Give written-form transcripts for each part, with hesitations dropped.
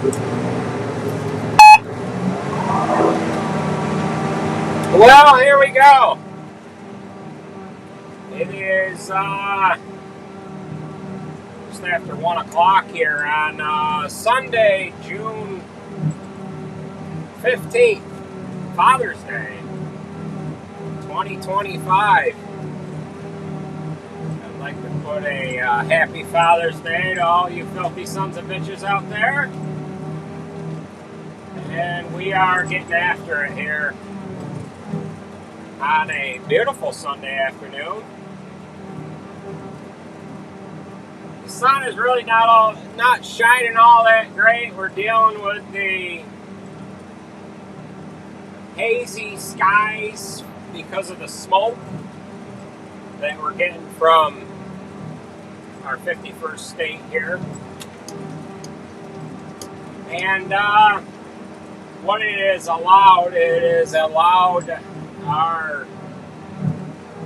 Well, here we go. It is just after 1 o'clock here on Sunday, June 15th, Father's Day, 2025. I'd like to put a happy Father's Day to all you filthy sons of bitches out there. And we are getting after it here on a beautiful Sunday afternoon. The sun is really not shining all that great. We're dealing with the hazy skies because of the smoke that we're getting from our 51st state here. And what it is allowed our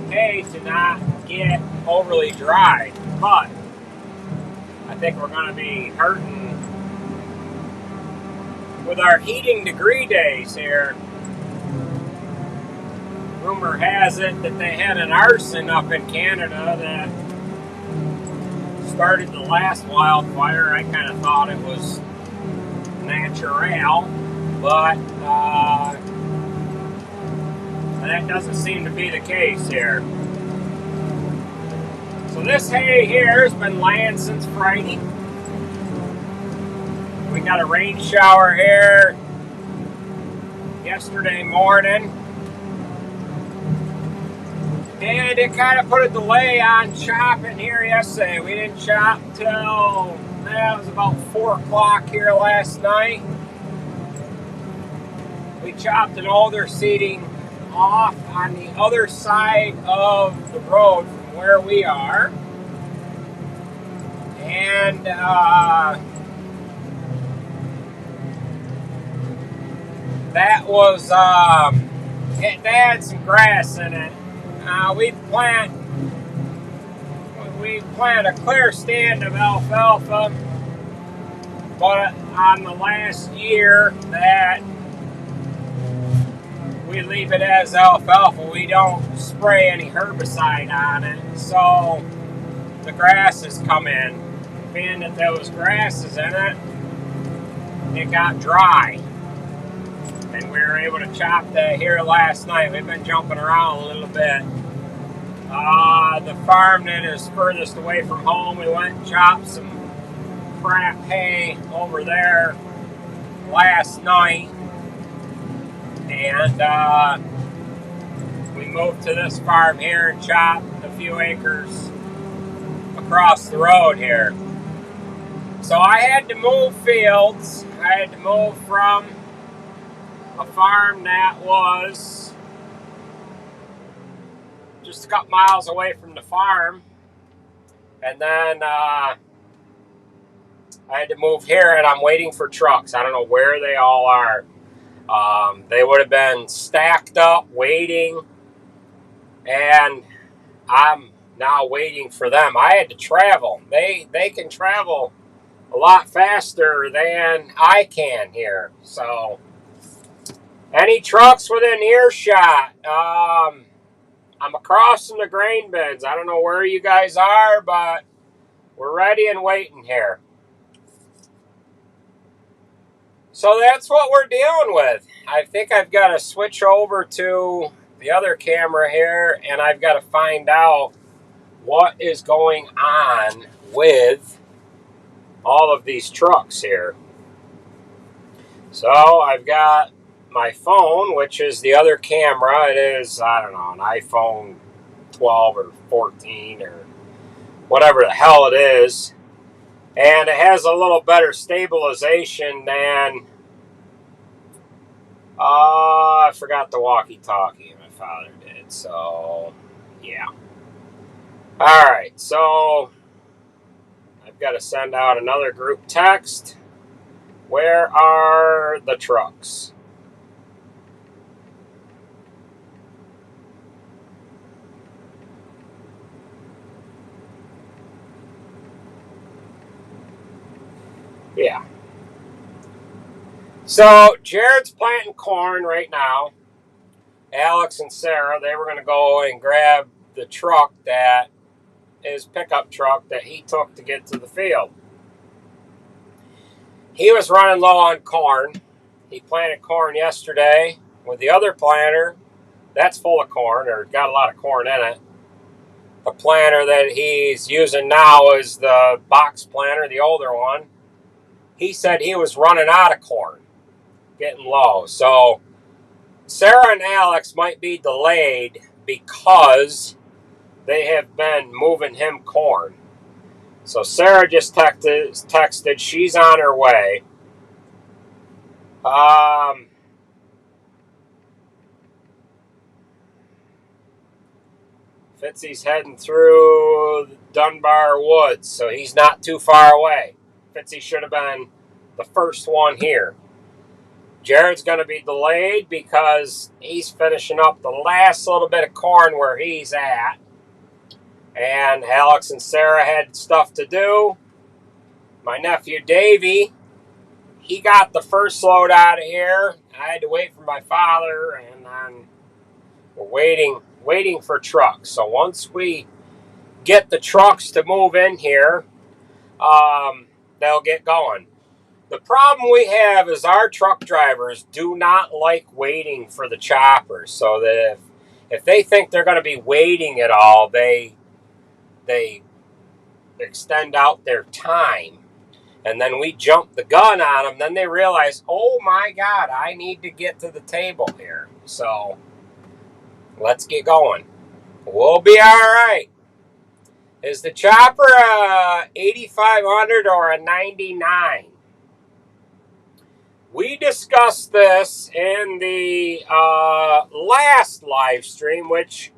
hay to not get overly dry. But I think we're going to be hurting with our heating degree days here. Rumor has it that they had an arson up in Canada that started the last wildfire. I kind of thought it was natural, but that doesn't seem to be the case here. So this hay here has been laying since Friday. We got a rain shower here yesterday morning, and it kind of put a delay on chopping here yesterday. We didn't chop till it was about 4 o'clock here last night. We chopped an older seeding off on the other side of the road from where we are, and that was it had some grass in it. We plant a clear stand of alfalfa, but on the last year that we leave it as alfalfa, we don't spray any herbicide on it, so the grasses come in. Being that there was grasses in it, it got dry, and we were able to chop that here last night. We've been jumping around a little bit. The farm that is furthest away from home, we went and chopped some crap hay over there last night, and we moved to this farm here and chopped a few acres across the road here. So I had to move fields. I had to move from a farm that was just a couple miles away from the farm, and then I had to move here, and I'm waiting for trucks. I don't know where they all are. They would have been stacked up waiting, and I'm now waiting for them. I had to travel. They can travel a lot faster than I can here. So any trucks within earshot, I'm across from the grain bins. I don't know where you guys are, but we're ready and waiting here. So that's what we're dealing with. I think I've got to switch over to the other camera here, and I've got to find out what is going on with all of these trucks here. So I've got my phone, which is the other camera. It is, I don't know, an iPhone 12 or 14 or whatever the hell it is. And it has a little better stabilization than, I forgot the walkie-talkie. My father did. So, yeah. Alright, so I've got to send out another group text. Where are the trucks? Yeah. So Jared's planting corn right now. Alex and Sarah, they were going to go and grab the truck that his pickup truck that he took to get to the field. He was running low on corn. He planted corn yesterday with the other planter. That's full of corn, or got a lot of corn in it. The planter that he's using now is the box planter, the older one. He said he was running out of corn, getting low. So Sarah and Alex might be delayed because they have been moving him corn. So Sarah just texted she's on her way. Fitzy's heading through Dunbar Woods, so he's not too far away. Fitzy should have been the first one here. Jared's going to be delayed because he's finishing up the last little bit of corn where he's at. And Alex and Sarah had stuff to do. My nephew Davey, he got the first load out of here. I had to wait for my father, and then we're waiting for trucks. So once we get the trucks to move in here, they'll get going. The problem we have is our truck drivers do not like waiting for the choppers. So that if they think they're going to be waiting at all, they extend out their time. And then we jump the gun on them. Then they realize, oh my God, I need to get to the table here. So let's get going. We'll be all right. Is the chopper a 8500 or a 99? We discussed this in the last live stream, which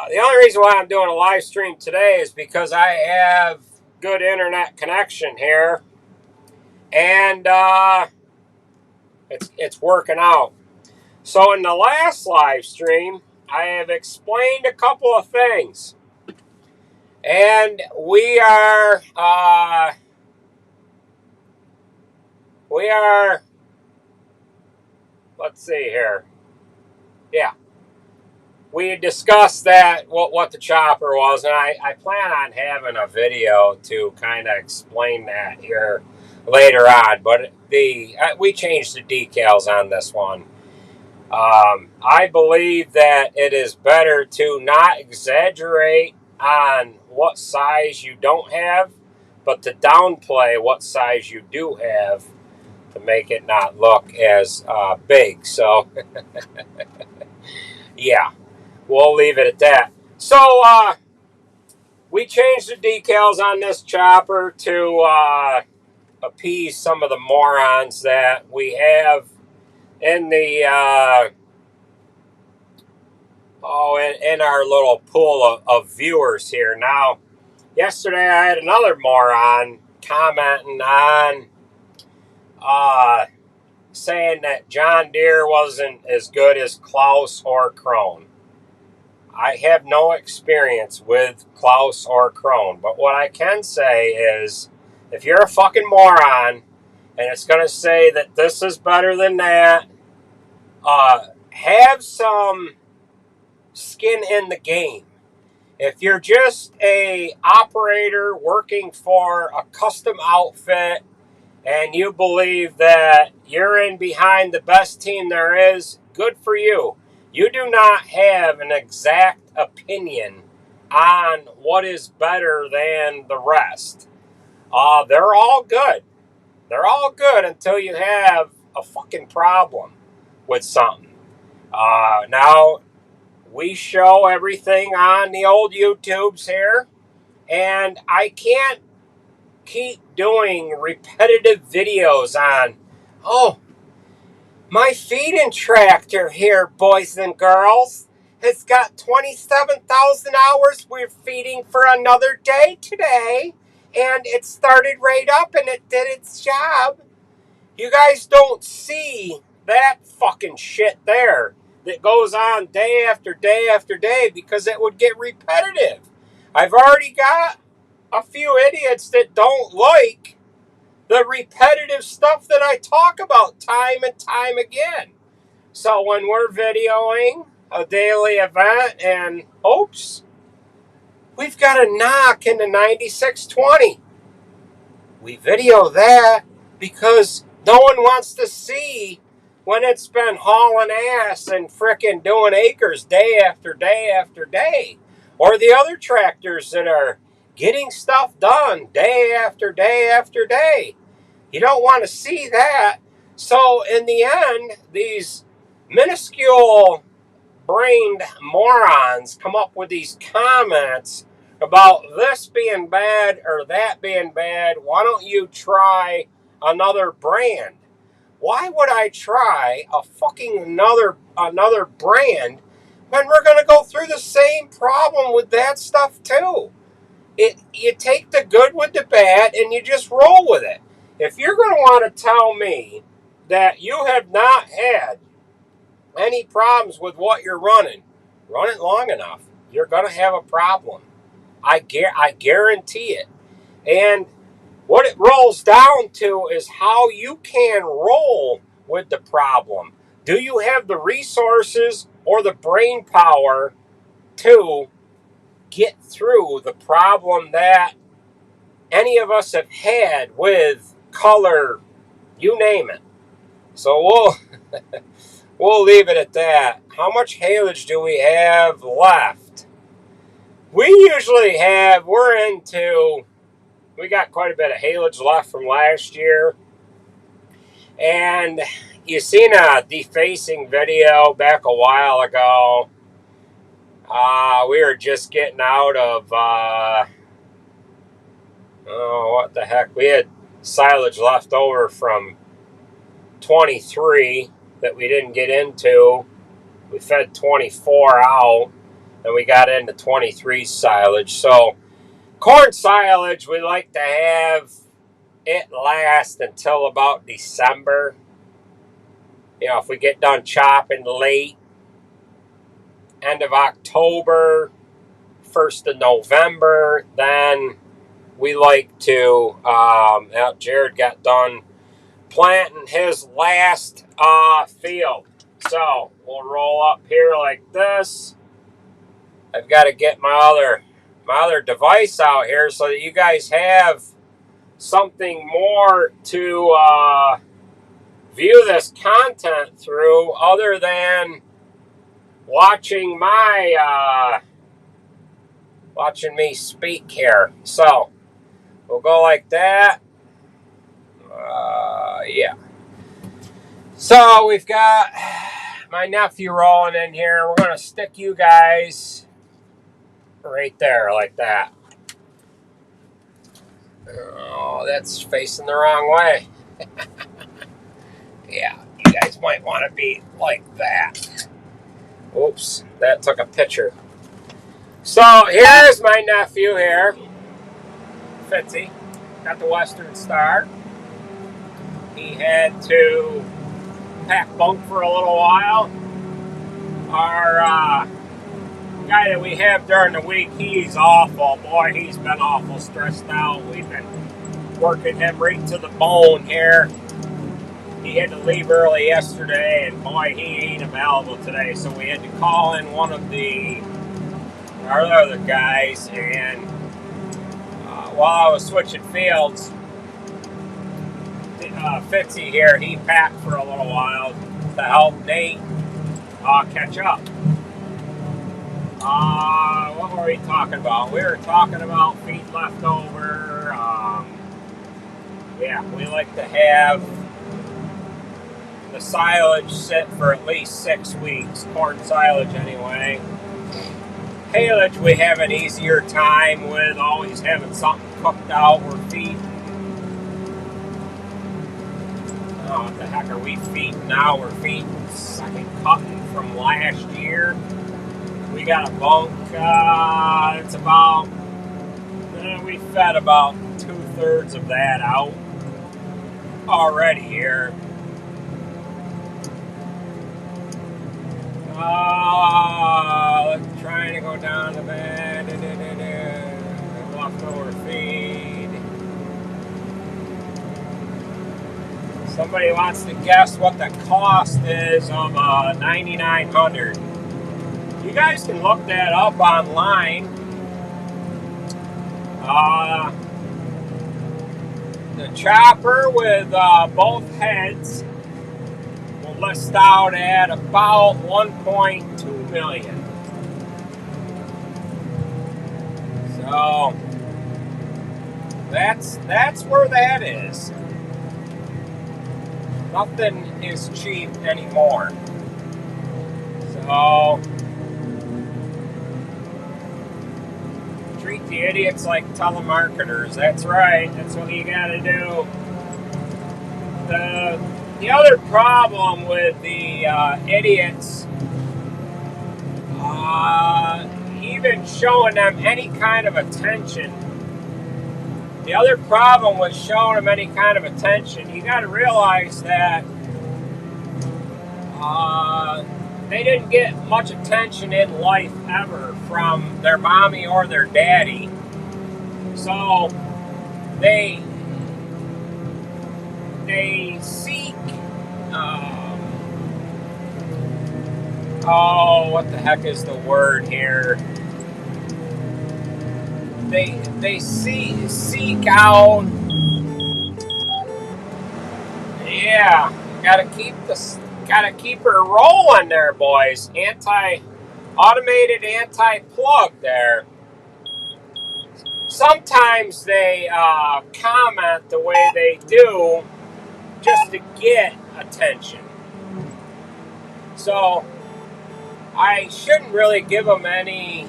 the only reason why I'm doing a live stream today is because I have good internet connection here, and it's working out. So in the last live stream, I have explained a couple of things, and we are let's see here. Yeah. We discussed that, what the chopper was, and I plan on having a video to kind of explain that here later on. But we changed the decals on this one. I believe that it is better to not exaggerate on what size you don't have, but to downplay what size you do have to make it not look as big. So, yeah. We'll leave it at that. So, we changed the decals on this chopper to appease some of the morons that we have in the in our little pool of viewers here. Now, yesterday I had another moron commenting on saying that John Deere wasn't as good as Klaus or Krone. I have no experience with Klaus or Krone, but what I can say is, if you're a fucking moron and it's going to say that this is better than that, have some skin in the game. If you're just a operator working for a custom outfit and you believe that you're in behind the best team there is, good for you. You do not have an exact opinion on what is better than the rest. They're all good. They're all good until you have a fucking problem with something. Now, we show everything on the old YouTubes here, and I can't keep doing repetitive videos on, my feeding tractor here, boys and girls, has got 27,000 hours. We're feeding for another day today, and it started right up and it did its job. You guys don't see that fucking shit there that goes on day after day after day because it would get repetitive. I've already got a few idiots that don't like the repetitive stuff that I talk about time and time again. So when we're videoing a daily event and, oops, we've got a knock in the 9620. We video that because no one wants to see when it's been hauling ass and frickin' doing acres day after day after day. Or the other tractors that are getting stuff done day after day after day. You don't want to see that. So in the end, these minuscule brained morons come up with these comments about this being bad or that being bad. Why don't you try another brand? Why would I try a fucking another brand when we're going to go through the same problem with that stuff too? You take the good with the bad and you just roll with it. If you're going to want to tell me that you have not had any problems with what you're running, run it long enough. You're going to have a problem. I guarantee it. And what it rolls down to is how you can roll with the problem. Do you have the resources or the brain power to get through the problem that any of us have had with color, you name it? So we'll leave it at that. How much haylage do we have left? We got quite a bit of haylage left from last year. And you seen a defacing video back a while ago. We were just getting out of, what the heck? We had silage left over from 23 that we didn't get into. We fed 24 out, and we got into 23 silage. So corn silage, we like to have it last until about December. You know, if we get done chopping late, end of October, 1st of November, then we like to, Jared got done planting his last field. So we'll roll up here like this. I've got to get my other device out here so that you guys have something more to view this content through other than watching watching me speak here. So we'll go like that. Yeah. So we've got my nephew rolling in here. We're going to stick you guys right there like that. Oh, that's facing the wrong way. Yeah, you guys might want to be like that. Oops, that took a picture. So here's my nephew here. Fitzy. Got the Western Star. He had to pack bunk for a little while. Our guy that we have during the week, he's awful. Boy, he's been awful stressed out. We've been working him right to the bone here. He had to leave early yesterday, and boy, he ain't available today. So we had to call in one of our other guys, and while I was switching fields, Fitzy here, he packed for a little while to help Nate catch up. What were we talking about? We were talking about feed left over. Yeah, we like to have the silage sit for at least 6 weeks. Corn silage anyway. Haylage we have an easier time with always having something cooked out. We're feeding. Oh, what the heck are we feeding now? We're feeding second cutting from last year. We got a bunk. It's about, we fed about 2/3 of that out already here. Trying to go down the bed. Leftover feed. Somebody wants to guess what the cost is of a 9900. You guys can look that up online. The chopper with both heads will list out at about 1.2 million. So that's where that is. Nothing is cheap anymore. So treat the idiots like telemarketers. That's right. That's what you gotta do. The other problem with the idiots, even showing them any kind of attention. The other problem with showing them any kind of attention, you got to realize that they didn't get much attention in life ever from their mommy or their daddy. So they seek, what the heck is the word here? They seek out. Yeah, gotta keep her rolling there, boys. Automated anti-plug there. Sometimes they comment the way they do just to get attention. So I shouldn't really give them any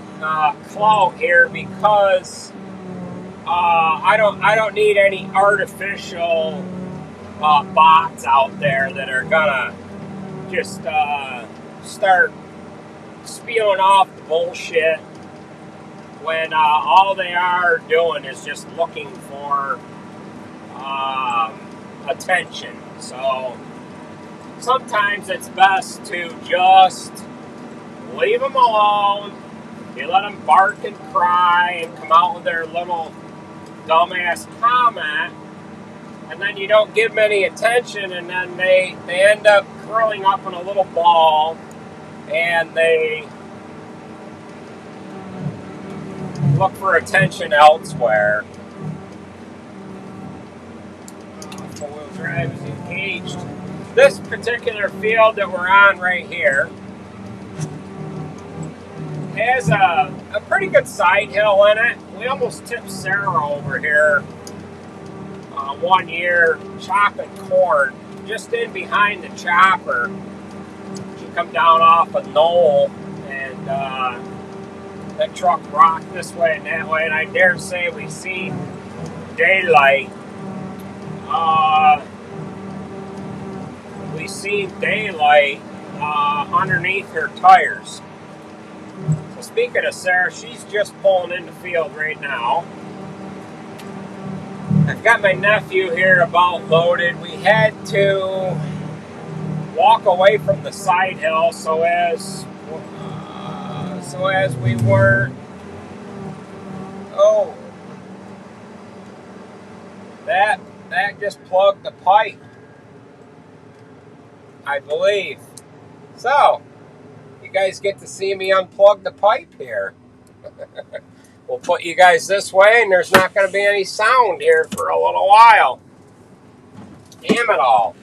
clout here because I don't need any artificial bots out there that are gonna just start spewing off the bullshit when all they are doing is just looking for attention. So sometimes it's best to just leave them alone. You let them bark and cry and come out with their little dumbass comment, and then you don't give them any attention, and then they end up curling up in a little ball, and they look for attention elsewhere. Four-wheel drive is engaged. This particular field that we're on right here has a pretty good side hill in it. We almost tipped Sarah over here one year chopping corn just in behind the chopper. She come down off a knoll, and that truck rocked this way and that way, and I dare say we seen daylight. We seen daylight underneath her tires. So speaking of Sarah, she's just pulling in the field right now. I've got my nephew here about loaded. We had to walk away from the side hill so as we weren't. Oh, that just plugged the pipe, I believe. So you guys get to see me unplug the pipe here. We'll put you guys this way, and there's not going to be any sound here for a little while. Damn it all.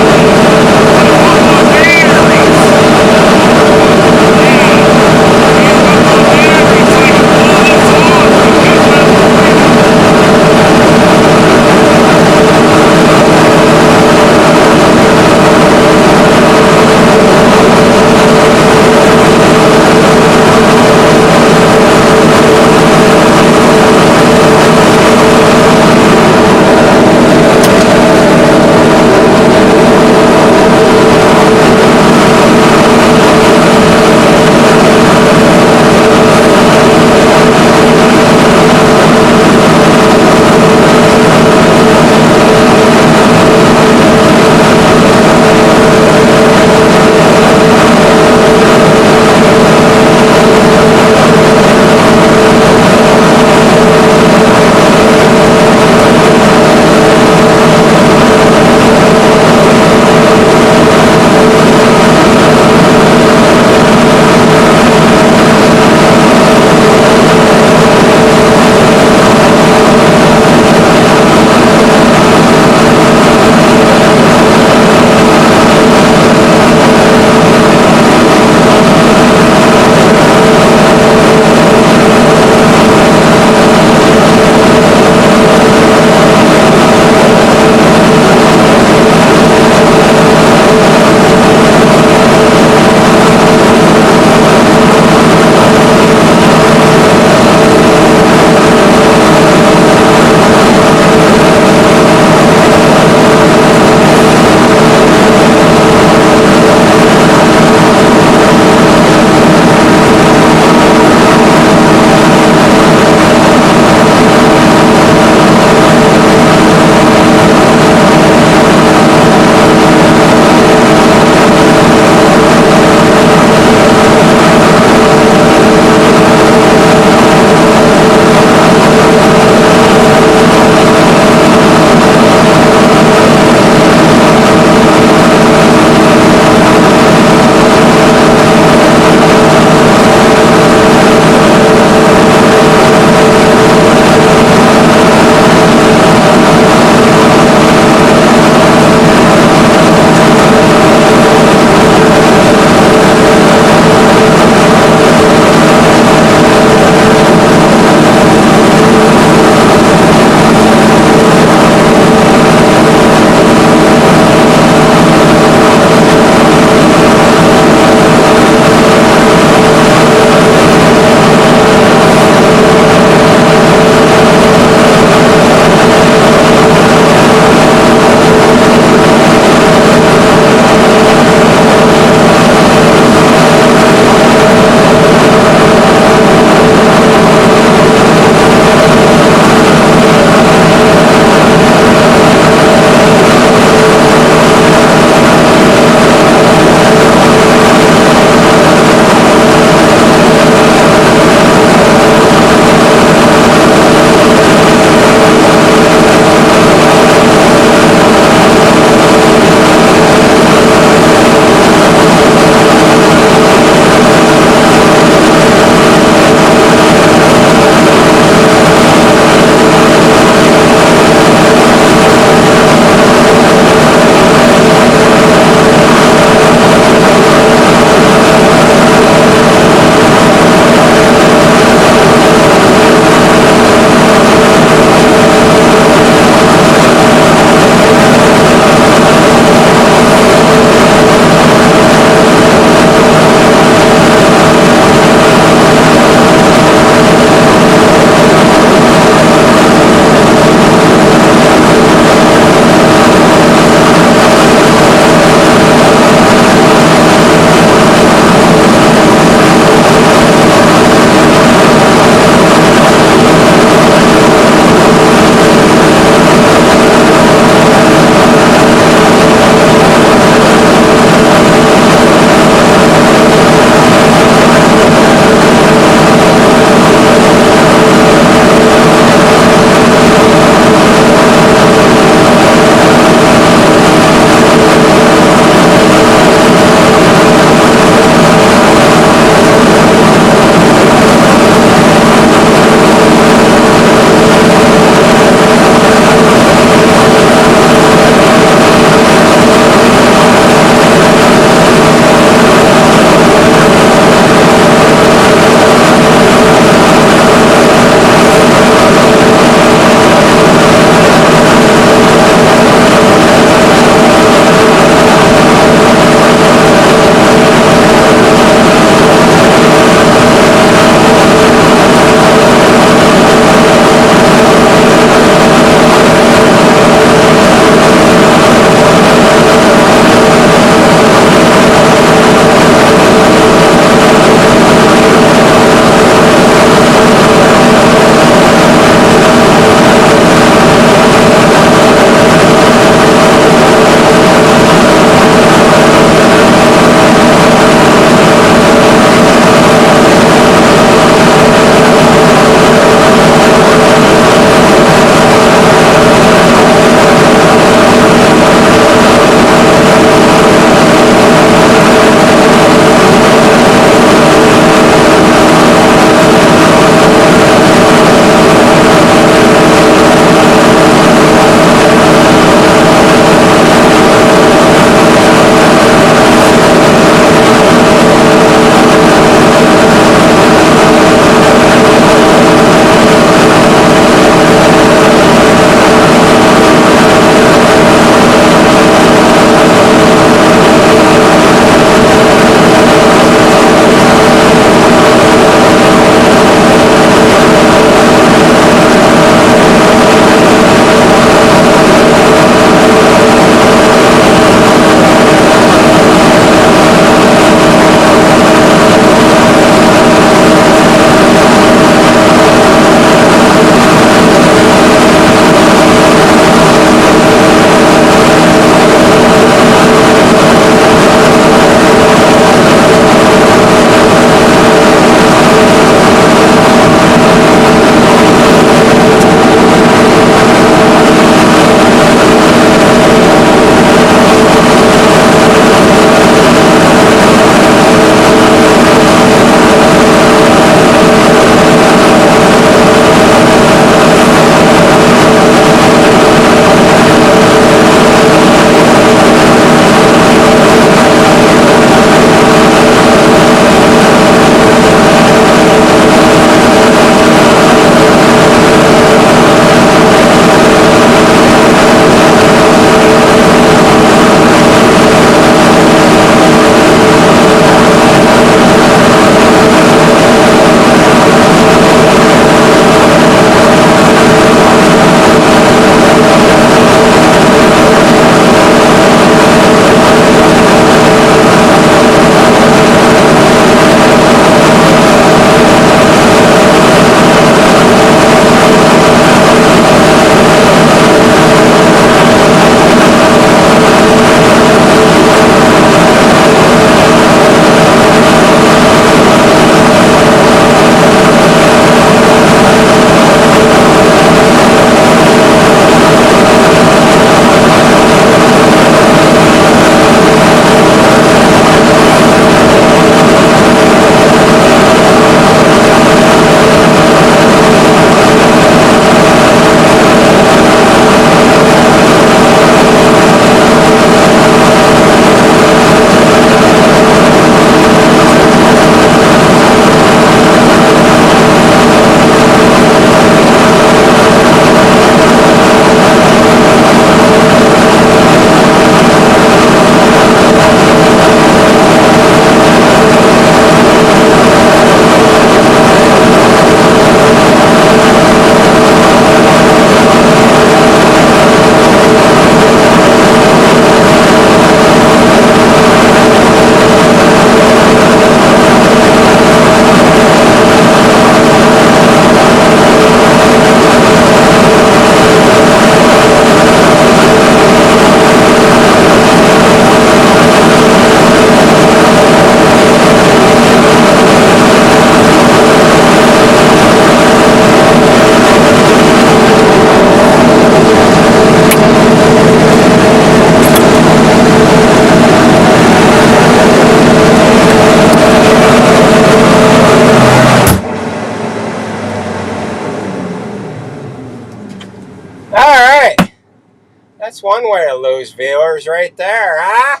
That's one way to lose viewers right there, huh?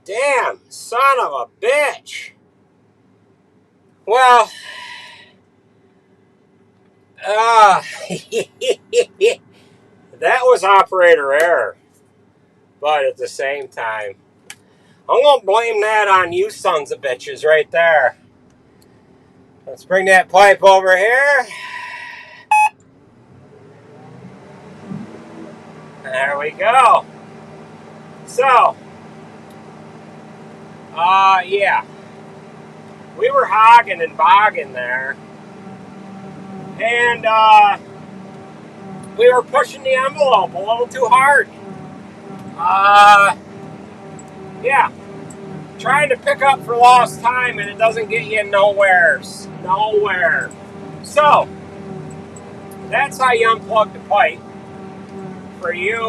Damn, son of a bitch. Well, that was operator error. But at the same time, I'm going to blame that on you sons of bitches right there. Let's bring that pipe over here. There we go. So, yeah. We were hogging and bogging there. And, we were pushing the envelope a little too hard. Yeah. Trying to pick up for lost time, and it doesn't get you nowheres. Nowhere. So, that's how you unplug the pipe. For you,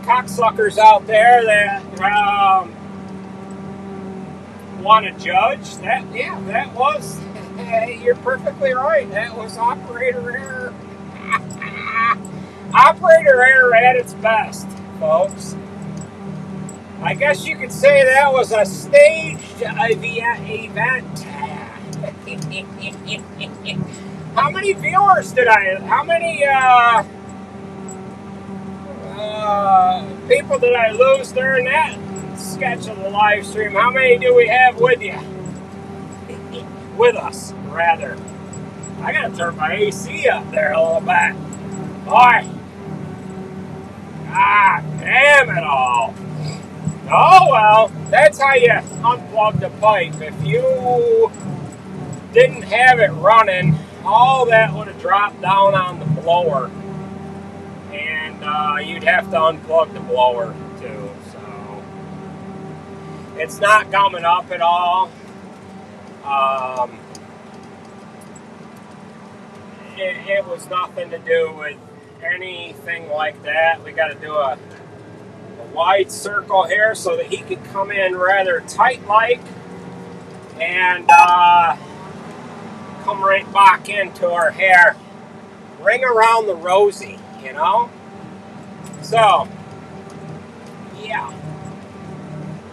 cocksuckers out there that, want to judge, that was, you're perfectly right. That was operator error. Operator error at its best, folks. I guess you could say that was a staged event. How many viewers did how many people did I lose during that sketch of the live stream? How many do we have with you? With us, rather. I gotta turn my AC up there a little bit. Boy. Ah, damn it all. Oh well, that's how you unplug the pipe. If you didn't have it running, all that would have dropped down on the blower. And you'd have to unplug the blower too. So it's not coming up at all. It was nothing to do with anything like that. We got to do a wide circle here so that he could come in rather tight like and come right back into our hair. Ring around the rosy, you know? So, yeah.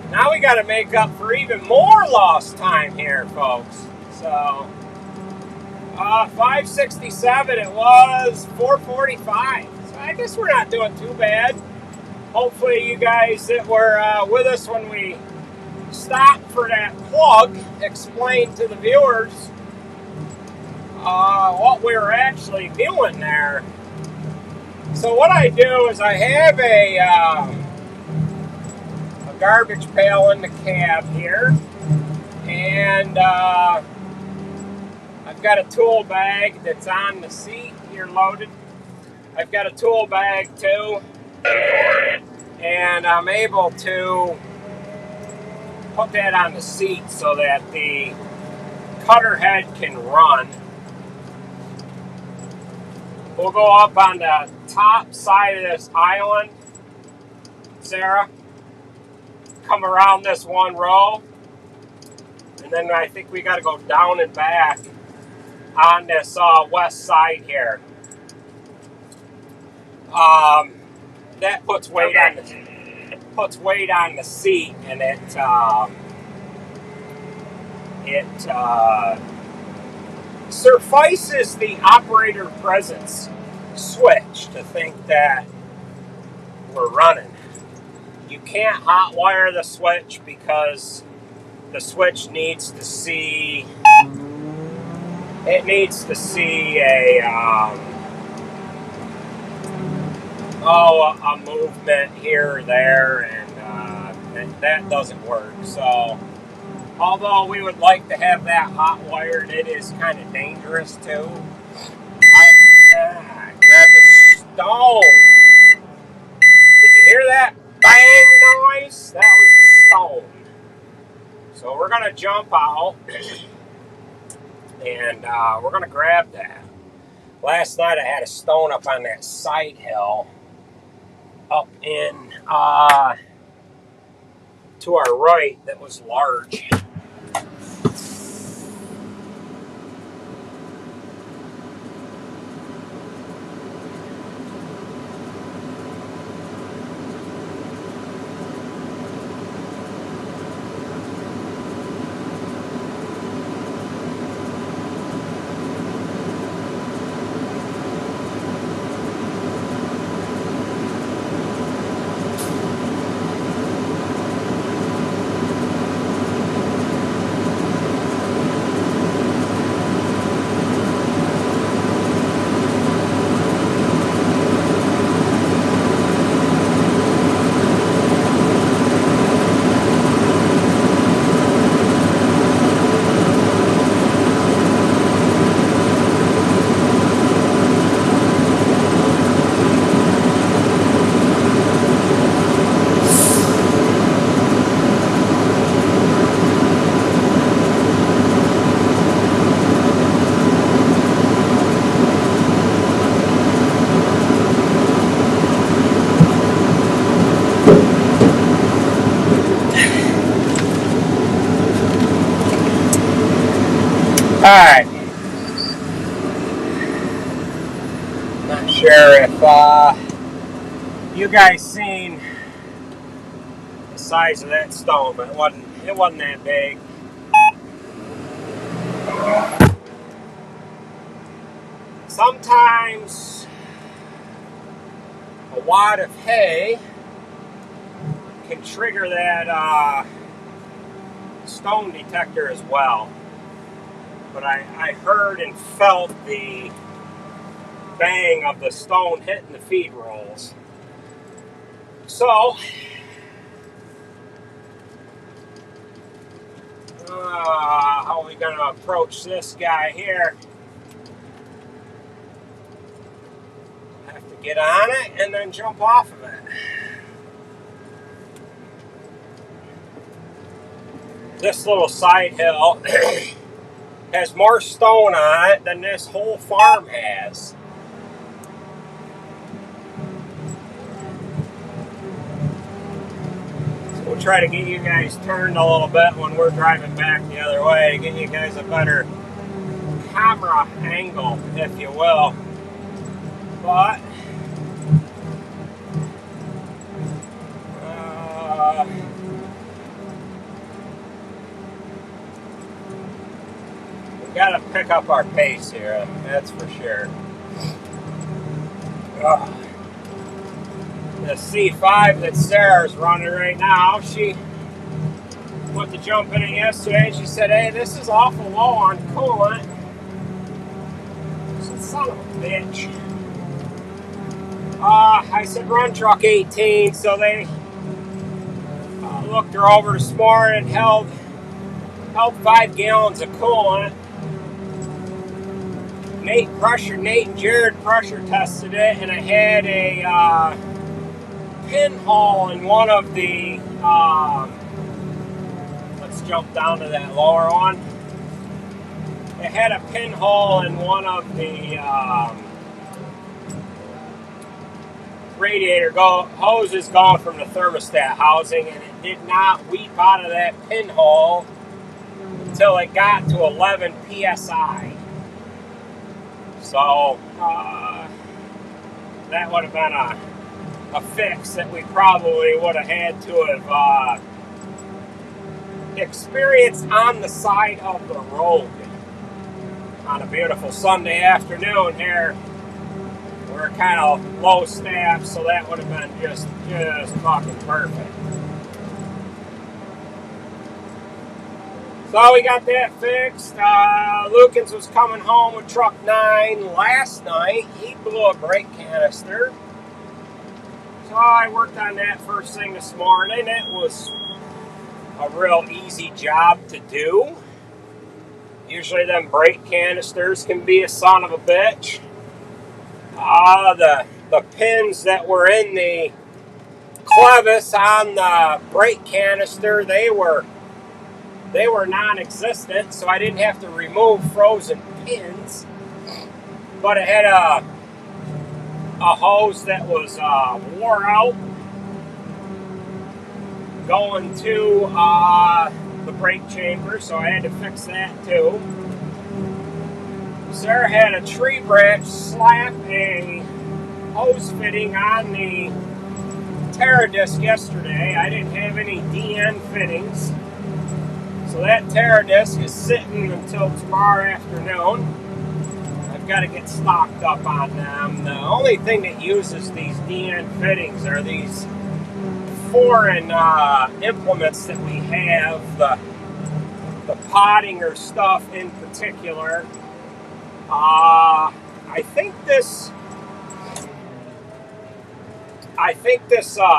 Now we got to make up for even more lost time here, folks. So, 567, it was 445. So I guess we're not doing too bad. Hopefully you guys that were with us when we stopped for that plug explained to the viewers what we were actually doing there. So what I do is I have a garbage pail in the cab here, and I've got a tool bag that's on the seat here loaded. I've got a tool bag too, and I'm able to put that on the seat so that the cutter head can run. We'll go up on the top side of this island, Sarah. Come around this one row, and then I think we got to go down and back on this west side here. That puts weight on the seat, and it suffices the operator presence switch to think that we're running. You can't hotwire the switch because the switch needs to see a movement here or there, and that doesn't work. So although we would like to have that hot wired, it is kind of dangerous too. I grabbed a stone. Did you hear that bang noise? That was a stone. So we're going to jump out, and we're going to grab that. Last night I had a stone up on that side hill up in to our right that was large. Alright. Not sure if you guys seen the size of that stone, but it wasn't that big. Sometimes a wad of hay can trigger that stone detector as well. But I heard and felt the bang of the stone hitting the feed rolls. So, how are we going to approach this guy here? Have to get on it and then jump off of it. This little side hill has more stone on it than this whole farm has. So we'll try to get you guys turned a little bit when we're driving back the other way to get you guys a better camera angle, if you will. But we gotta pick up our pace here, that's for sure. The C5 that Sarah's running right now, she went to jump in it yesterday and she said, hey, this is awful low on coolant. I said, son of a bitch. I said, run truck 18, so they looked her over this morning, held 5 gallons of coolant. Nate and Jared pressure tested it, and I had a pinhole in one of the, let's jump down to that lower one. It had a pinhole in one of the radiator hoses going from the thermostat housing, and it did not weep out of that pinhole until it got to 11 psi. So that would have been a fix that we probably would have had to have experienced on the side of the road on a beautiful Sunday afternoon here. We're kind of low staff, so that would have been just fucking perfect. So we got that fixed. Lukens was coming home with truck 9 last night. He blew a brake canister. So I worked on that first thing this morning. It was a real easy job to do. Usually them brake canisters can be a son of a bitch. The pins that were in the clevis on the brake canister, they were non-existent, so I didn't have to remove frozen pins. But it had a hose that was wore out going to the brake chamber, so I had to fix that too. Sarah had a tree branch slap a hose fitting on the Terradisc yesterday. I didn't have any DN fittings, so that Terradisc is sitting until tomorrow afternoon. I've got to get stocked up on them. The only thing that uses these DN fittings are these foreign implements that we have, the Pottinger stuff in particular. I think this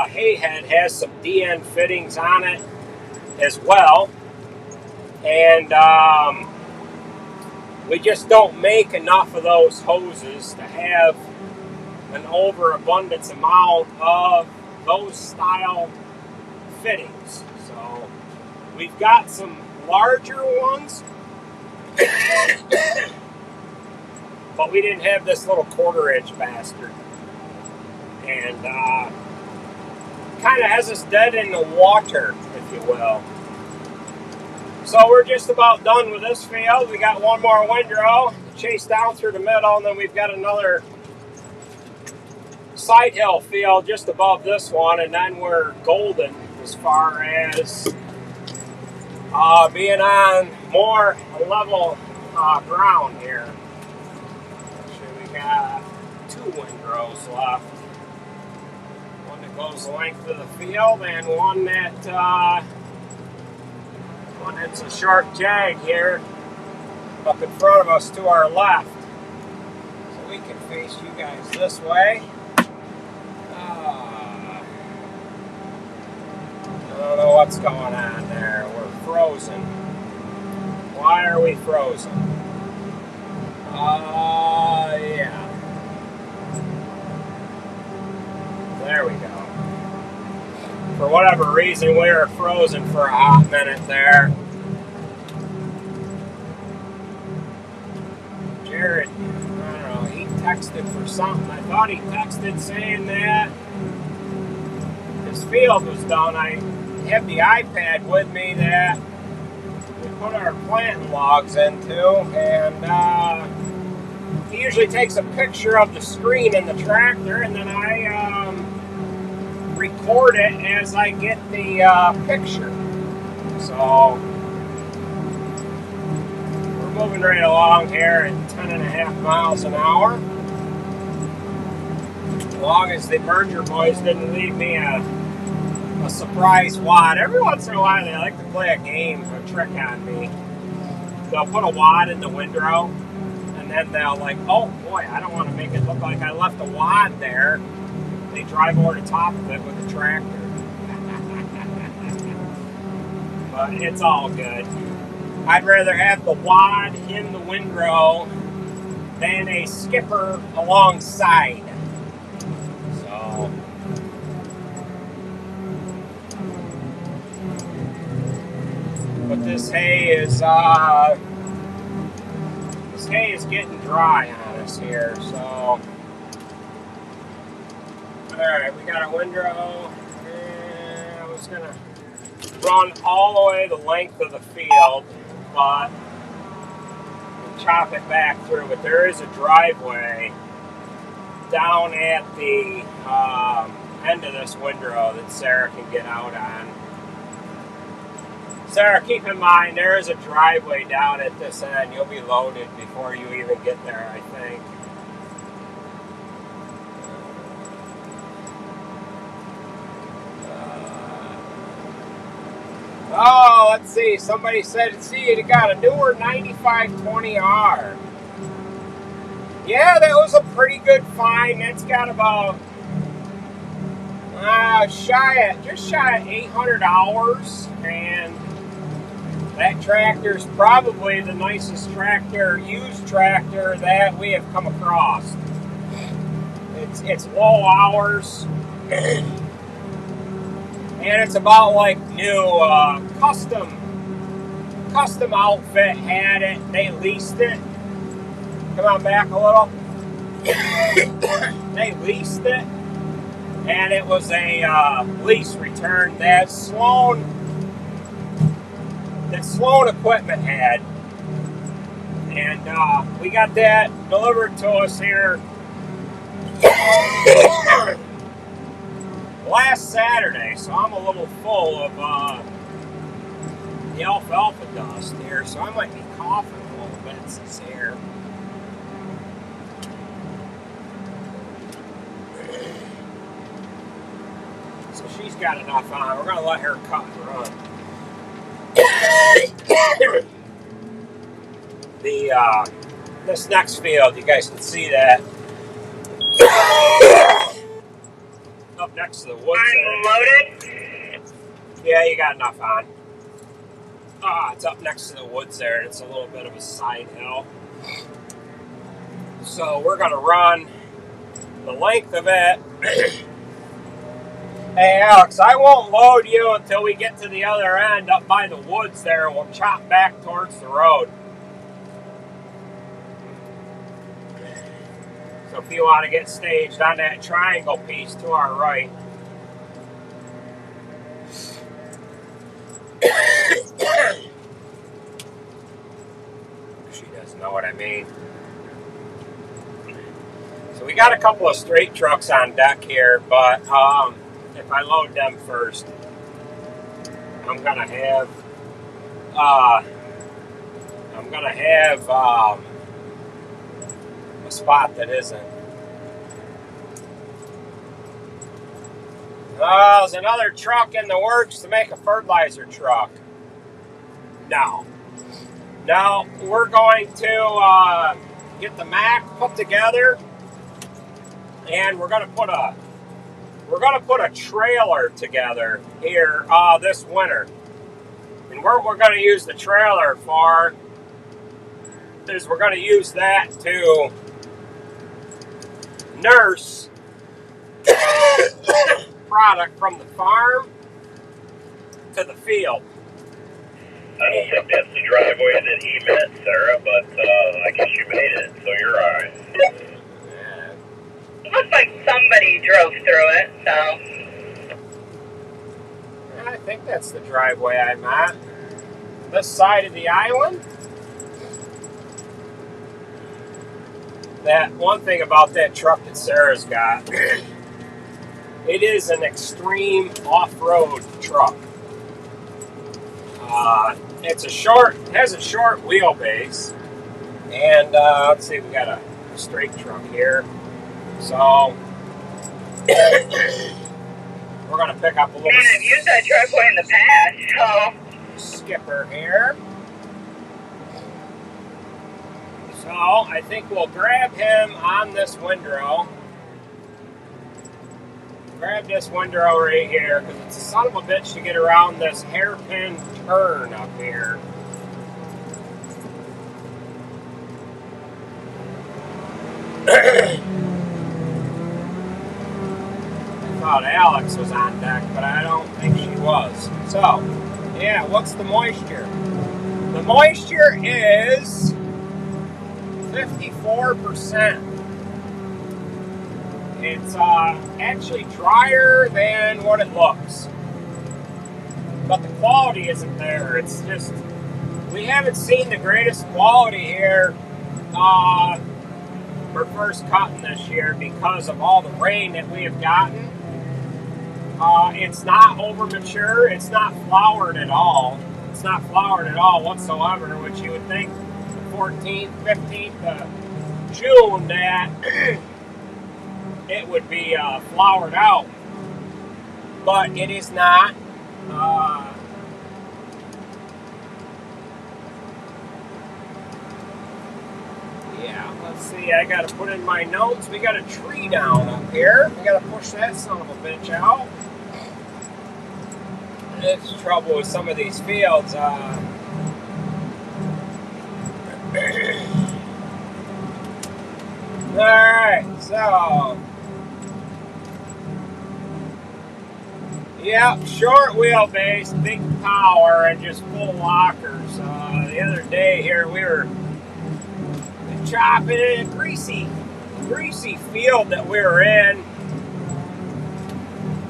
hay head has some DN fittings on it as well, and we just don't make enough of those hoses to have an overabundance amount of those style fittings. So we've got some larger ones, but we didn't have this little 1/4-inch bastard, and kind of has us dead in the water, if you will. So we're just about done with this field. We got one more windrow to chase down through the middle, and then we've got another side hill field just above this one, and then we're golden as far as being on more level ground here. Actually, we got 2 windrows left. One that goes the length of the field, and one that's a short jag here up in front of us to our left. So we can face you guys this way. I don't know what's going on there. We're frozen. Why are we frozen? Yeah. There we go. For whatever reason, we were frozen for a hot minute there. Jared, I don't know, he texted for something. I thought he texted saying that his field was done. I have the iPad with me that we put our planting logs into, and he usually takes a picture of the screen in the tractor, and then I record it as I get the picture. So we're moving right along here at 10.5 miles an hour. As long as the Berger boys didn't leave me a surprise wad. Every once in a while they like to play a game, a trick on me. They'll put a wad in the windrow, and then they'll like, oh boy, I don't want to make it look like I left a wad there. They drive over the top of it with the tractor. But it's all good. I'd rather have the wad in the windrow than a skipper alongside. So but this hay is getting dry on us here, so alright, we got a windrow, and I was gonna run all the way the length of the field, but chop it back through. But there is a driveway down at the end of this windrow that Sarah can get out on. Sarah, keep in mind there is a driveway down at this end. You'll be loaded before you even get there, I think. Oh, let's see. Somebody said, see, it got a newer 9520R. Yeah, that was a pretty good find. That's got about just shy of $800, and that tractor's probably the nicest used tractor that we have come across. It's low hours. And it's about like new, custom outfit had it. They leased it. Come on back a little. They leased it, and it was a lease return that Sloan Equipment had, and we got that delivered to us here last Saturday, so I'm a little full of the alfalfa dust here, so I might be coughing a little bit since here. So she's got enough on. We're going to let her cut and run. This next field, you guys can see that. Up next to the woods. Unloaded? Yeah, you got enough on. It's up next to the woods there, and it's a little bit of a side hill. So we're going to run the length of it. Hey, Alex, I won't load you until we get to the other end up by the woods there. We'll chop back towards the road. So if you want to get staged on that triangle piece to our right. She doesn't know what I mean. So we got a couple of straight trucks on deck here, but if I load them first, I'm gonna have a spot that isn't. There's another truck in the works to make a fertilizer truck. No, we're going to get the Mack put together, and we're gonna put a trailer together here this winter. And what we're going to use the trailer for is we're going to use that to nurse product from the farm to the field. I don't think that's the driveway that he meant, Sarah, but I guess you made it, so you're alright. Yeah. It looks like somebody drove through it, so. I think that's the driveway I'm at. This side of the island. That one thing about that truck that Sarah's got, it is an extreme off-road truck. It has a short wheelbase, and let's see, we got a straight truck here. So we're gonna pick up a little. Man, I've used that driveway in the past, so. Skipper here. So I think we'll grab him on this windrow. Grab this windrow right here, because it's a son of a bitch to get around this hairpin turn up here. I thought Alex was on deck, but I don't think she was. So, yeah, what's the moisture? The moisture is 54%. It's actually drier than what it looks. But the quality isn't there. It's just, we haven't seen the greatest quality here for first cutting this year because of all the rain that we have gotten. It's not over mature. It's not flowered at all. It's not flowered at all whatsoever, which you would think the 14th, 15th of June that it would be flowered out. But it is not. Yeah, let's see. I got to put in my notes. We got a tree down up here. We got to push that son of a bitch out. That's the trouble with some of these fields. Alright, so. Yep, short wheelbase, big power, and just full lockers. The other day here we were chopping in a greasy field that we were in.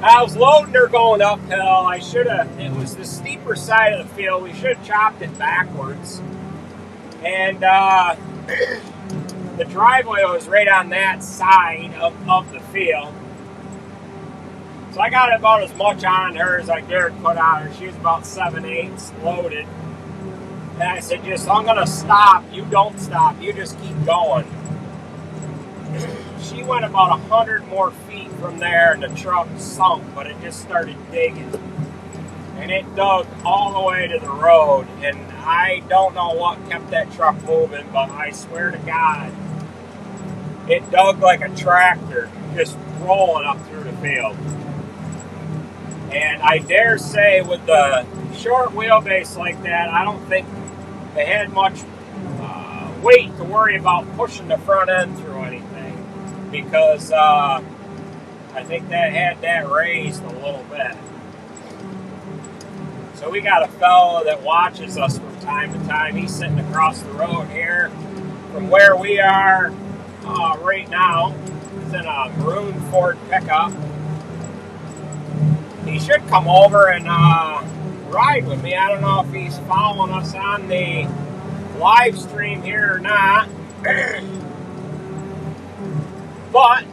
I was loading her going uphill. It was the steeper side of the field. We should have chopped it backwards. And the driveway was right on that side of the field. So I got about as much on her as I dared put on her. She was about 7/8 loaded. And I said, I'm going to stop. You don't stop. You just keep going. She went about 100 more feet from there, and the truck sunk, but it just started digging. And it dug all the way to the road, and I don't know what kept that truck moving, but I swear to God, it dug like a tractor, just rolling up through the field. And I dare say with the short wheelbase like that, I don't think they had much weight to worry about pushing the front end through anything. Because I think that had that raised a little bit. So we got a fellow that watches us from time to time. He's sitting across the road here from where we are right now. He's in a maroon Ford pickup. He should come over and ride with me. I don't know if he's following us on the live stream here or not. But,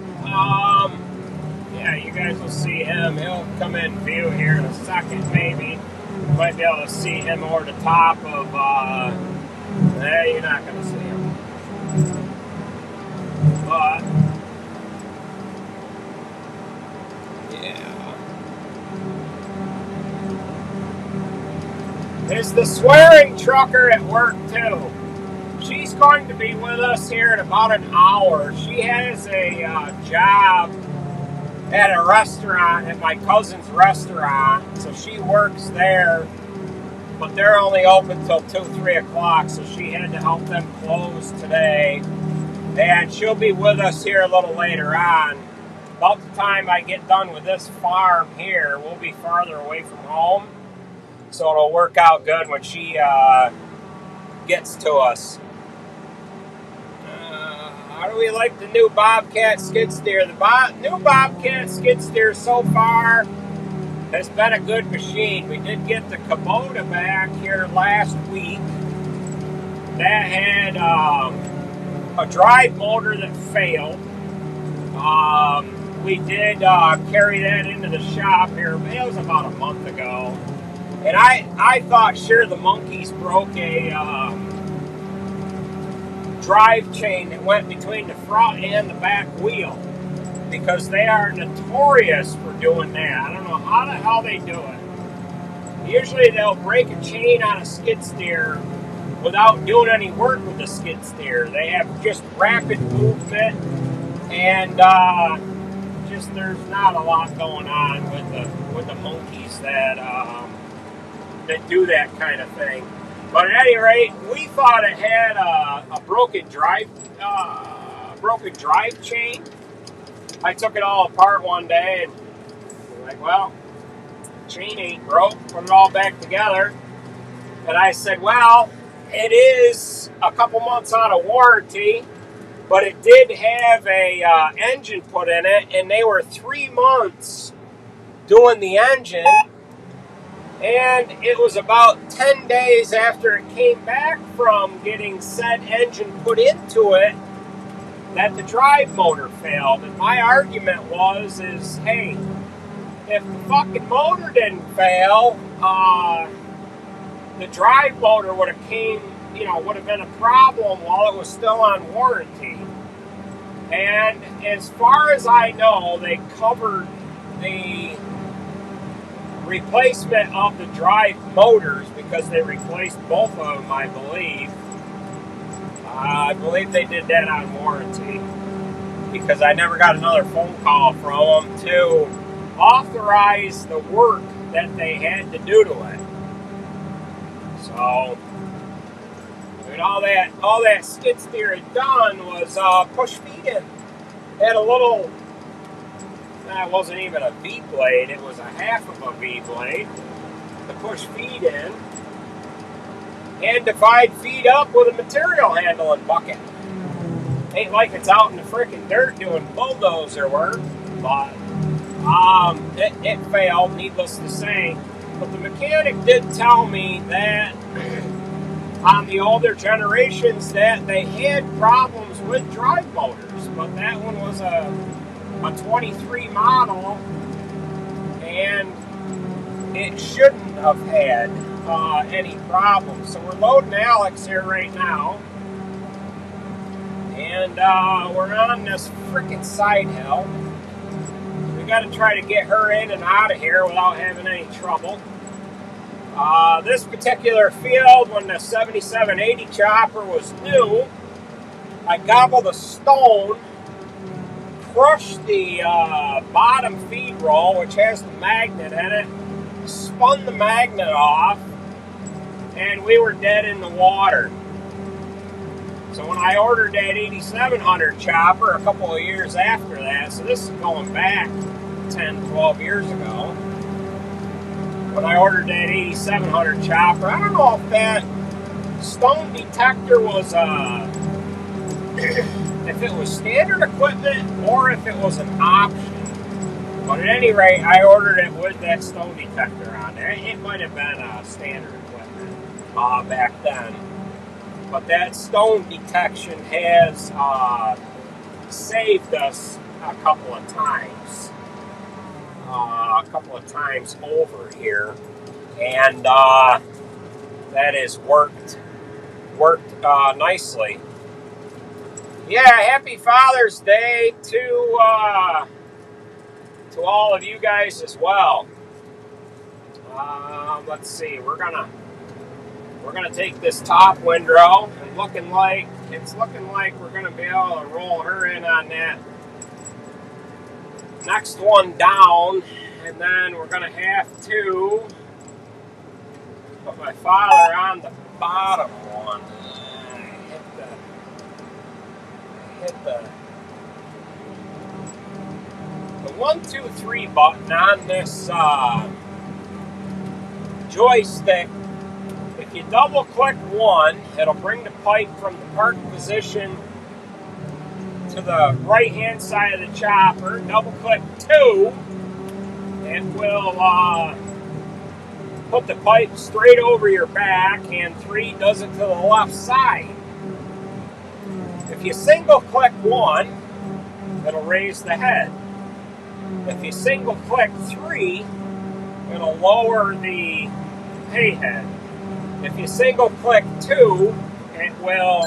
yeah, you guys will see him. He'll come in view here in a second, maybe. You might be able to see him over the top of, you're not going to see him. But, yeah. There's the swearing trucker at work, too. She's going to be with us here in about an hour. She has a job at a restaurant, at my cousin's restaurant. So she works there, but they're only open till 2, 3 o'clock. So she had to help them close today. And she'll be with us here a little later on. About the time I get done with this farm here, we'll be farther away from home. So it'll work out good when she gets to us. How do we like the new Bobcat skid steer? The new Bobcat skid steer so far has been a good machine. We did get the Kubota back here last week. That had a drive motor that failed. We did carry that into the shop here. It was about a month ago. And I thought sure the monkeys broke a drive chain that went between the front and the back wheel, because they are notorious for doing that. I don't know how the hell they do it. Usually they'll break a chain on a skid steer without doing any work with the skid steer. They have just rapid movement, and just there's not a lot going on with the monkeys that do that kind of thing. But at any rate, we thought it had a broken drive chain. I took it all apart one day and we're like, well, chain ain't broke. Put it all back together. And I said, well, it is a couple months out of warranty, but it did have a engine put in it, and they were 3 months doing the engine. And it was about 10 days after it came back from getting said engine put into it that the drive motor failed. And my argument is, hey, if the fucking motor didn't fail, the drive motor would have been a problem while it was still on warranty. And as far as I know, they covered the replacement of the drive motors because they replaced both of them, I believe. I believe they did that on warranty, because I never got another phone call from them to authorize the work that they had to do to it. So, and all that skid steer had done was push feed in. It had a little, that wasn't even a V-blade, it was a half of a V-blade to push feed in and divide feed up with a material handling bucket. Ain't like it's out in the frickin' dirt doing bulldozer work, but it failed, needless to say. But the mechanic did tell me that on the older generations that they had problems with drive motors, but that one was a 23 model, and it shouldn't have had any problems. So we're loading Alex here right now, and we're on this freaking side hill. We got to try to get her in and out of here without having any trouble. This particular field, when the 7780 chopper was new, I gobbled a stone, crushed the bottom feed roll, which has the magnet in it, spun the magnet off, and we were dead in the water. So when I ordered that 8700 chopper a couple of years after that, so this is going back 10, 12 years ago, when I ordered that 8700 chopper, I don't know if that stone detector was if it was standard equipment or if it was an option. But at any rate, I ordered it with that stone detector on there. It might have been standard equipment back then. But that stone detection has saved us a couple of times. Over here. And that has worked nicely. Yeah, happy Father's Day to all of you guys as well. Let's see, we're gonna take this top windrow, and it's looking like we're gonna be able to roll her in on that next one down, and then we're gonna have to put my father on the bottom one. Hit the 1, 2, 3 button on this joystick. If you double click 1, it'll bring the pipe from the park position to the right hand side of the chopper. Double click 2, it will put the pipe straight over your back, and 3 does it to the left side. If you single click 1, it'll raise the head. If you single click 3, it'll lower the hay head. If you single click 2, it will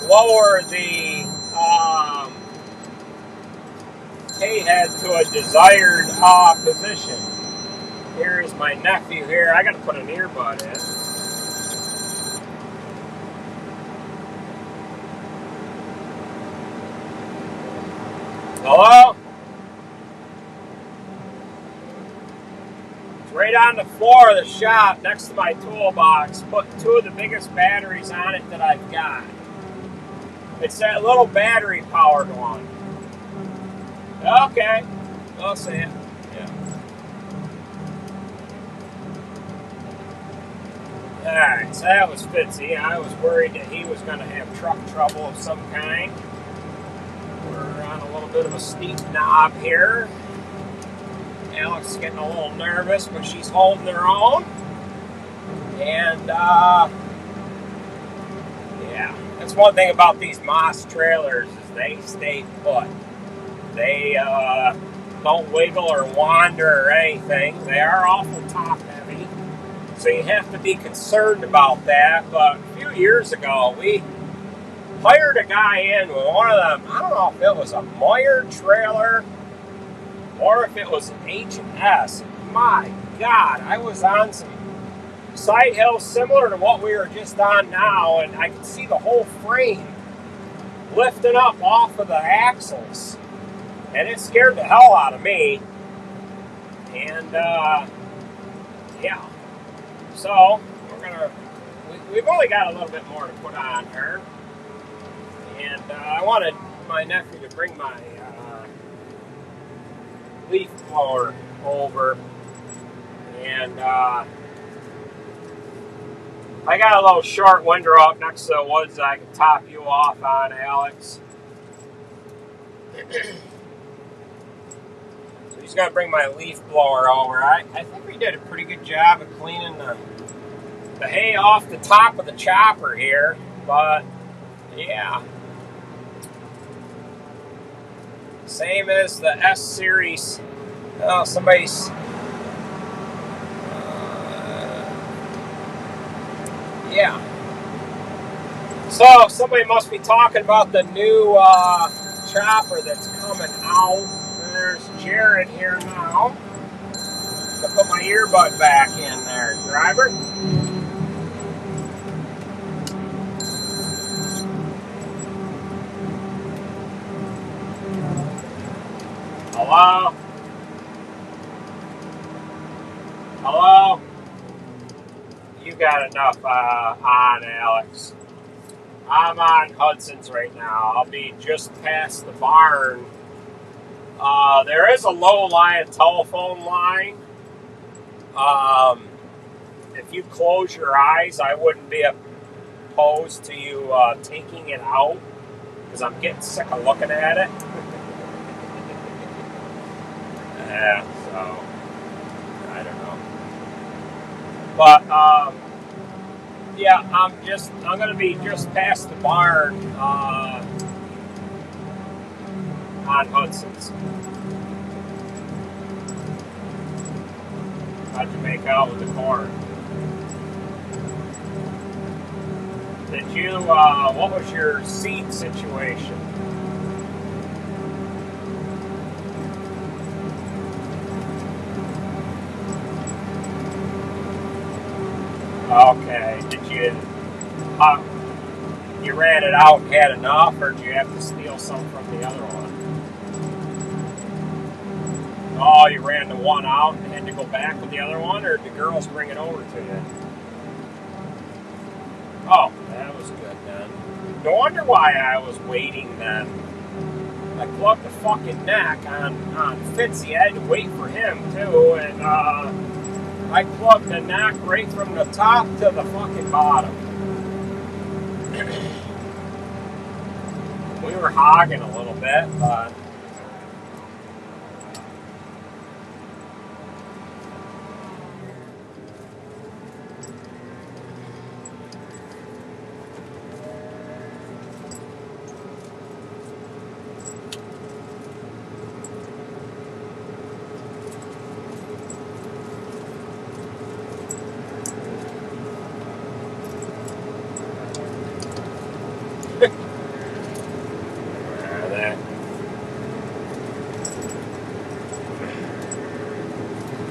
lower the hay head to a desired position. Here's my nephew here. I gotta put an earbud in. Hello? It's right on the floor of the shop next to my toolbox. Put 2 of the biggest batteries on it that I've got. It's that little battery powered one. Okay. I'll see it. Yeah. Alright, so that was Fitzy. I was worried that he was going to have truck trouble of some kind. We're on a little bit of a steep knob here. Alex is getting a little nervous, but she's holding her own. And, yeah, that's one thing about these Moss trailers is they stay put. They don't wiggle or wander or anything. They are awful top heavy, so you have to be concerned about that. But a few years ago, we hired a guy in with one of them. I don't know if it was a Meyer trailer or if it was an H&S. My God, I was on some side hills similar to what we were just on now, and I could see the whole frame lifting up off of the axles, and it scared the hell out of me. And yeah, so we've only got a little bit more to put on her. And I wanted my nephew to bring my leaf blower over. And I got a little short windrow up next to the woods that I can top you off on, Alex. So he's going to bring my leaf blower over. I think we did a pretty good job of cleaning the hay off the top of the chopper here. But, yeah. Same as the S series. Oh, somebody's. Yeah. So somebody must be talking about the new chopper that's coming out. There's Jared here now. I'll put my earbud back in there, driver. Hello? Hello? You got enough on, Alex. I'm on Hudson's right now. I'll be just past the barn. There is a low-lying telephone line. If you close your eyes, I wouldn't be opposed to you taking it out, because I'm getting sick of looking at it. Yeah, so I don't know. But Yeah, I'm gonna be just past the barn on Hudson's. How'd you make out with the corn? Did you? What was your seed situation? Okay. Did you? You ran it out and had enough, or did you have to steal some from the other one? Oh, you ran the one out and had to go back with the other one, or did the girls bring it over to you? Oh, that was good then. No wonder why I was waiting then. I plugged the fucking neck on Fitzy. I had to wait for him too, and I plugged the neck right from the top to the fucking bottom. We were hogging a little bit, but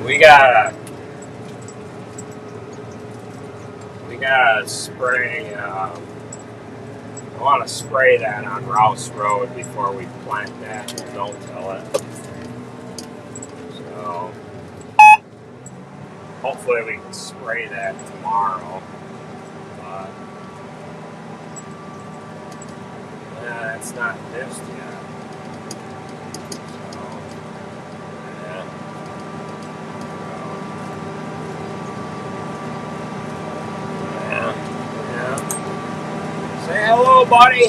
we gotta spray. I want to spray that on Rouse Road before we plant that and no-till it. So hopefully we can spray that tomorrow. But it's not missed yet. So say hello, buddy.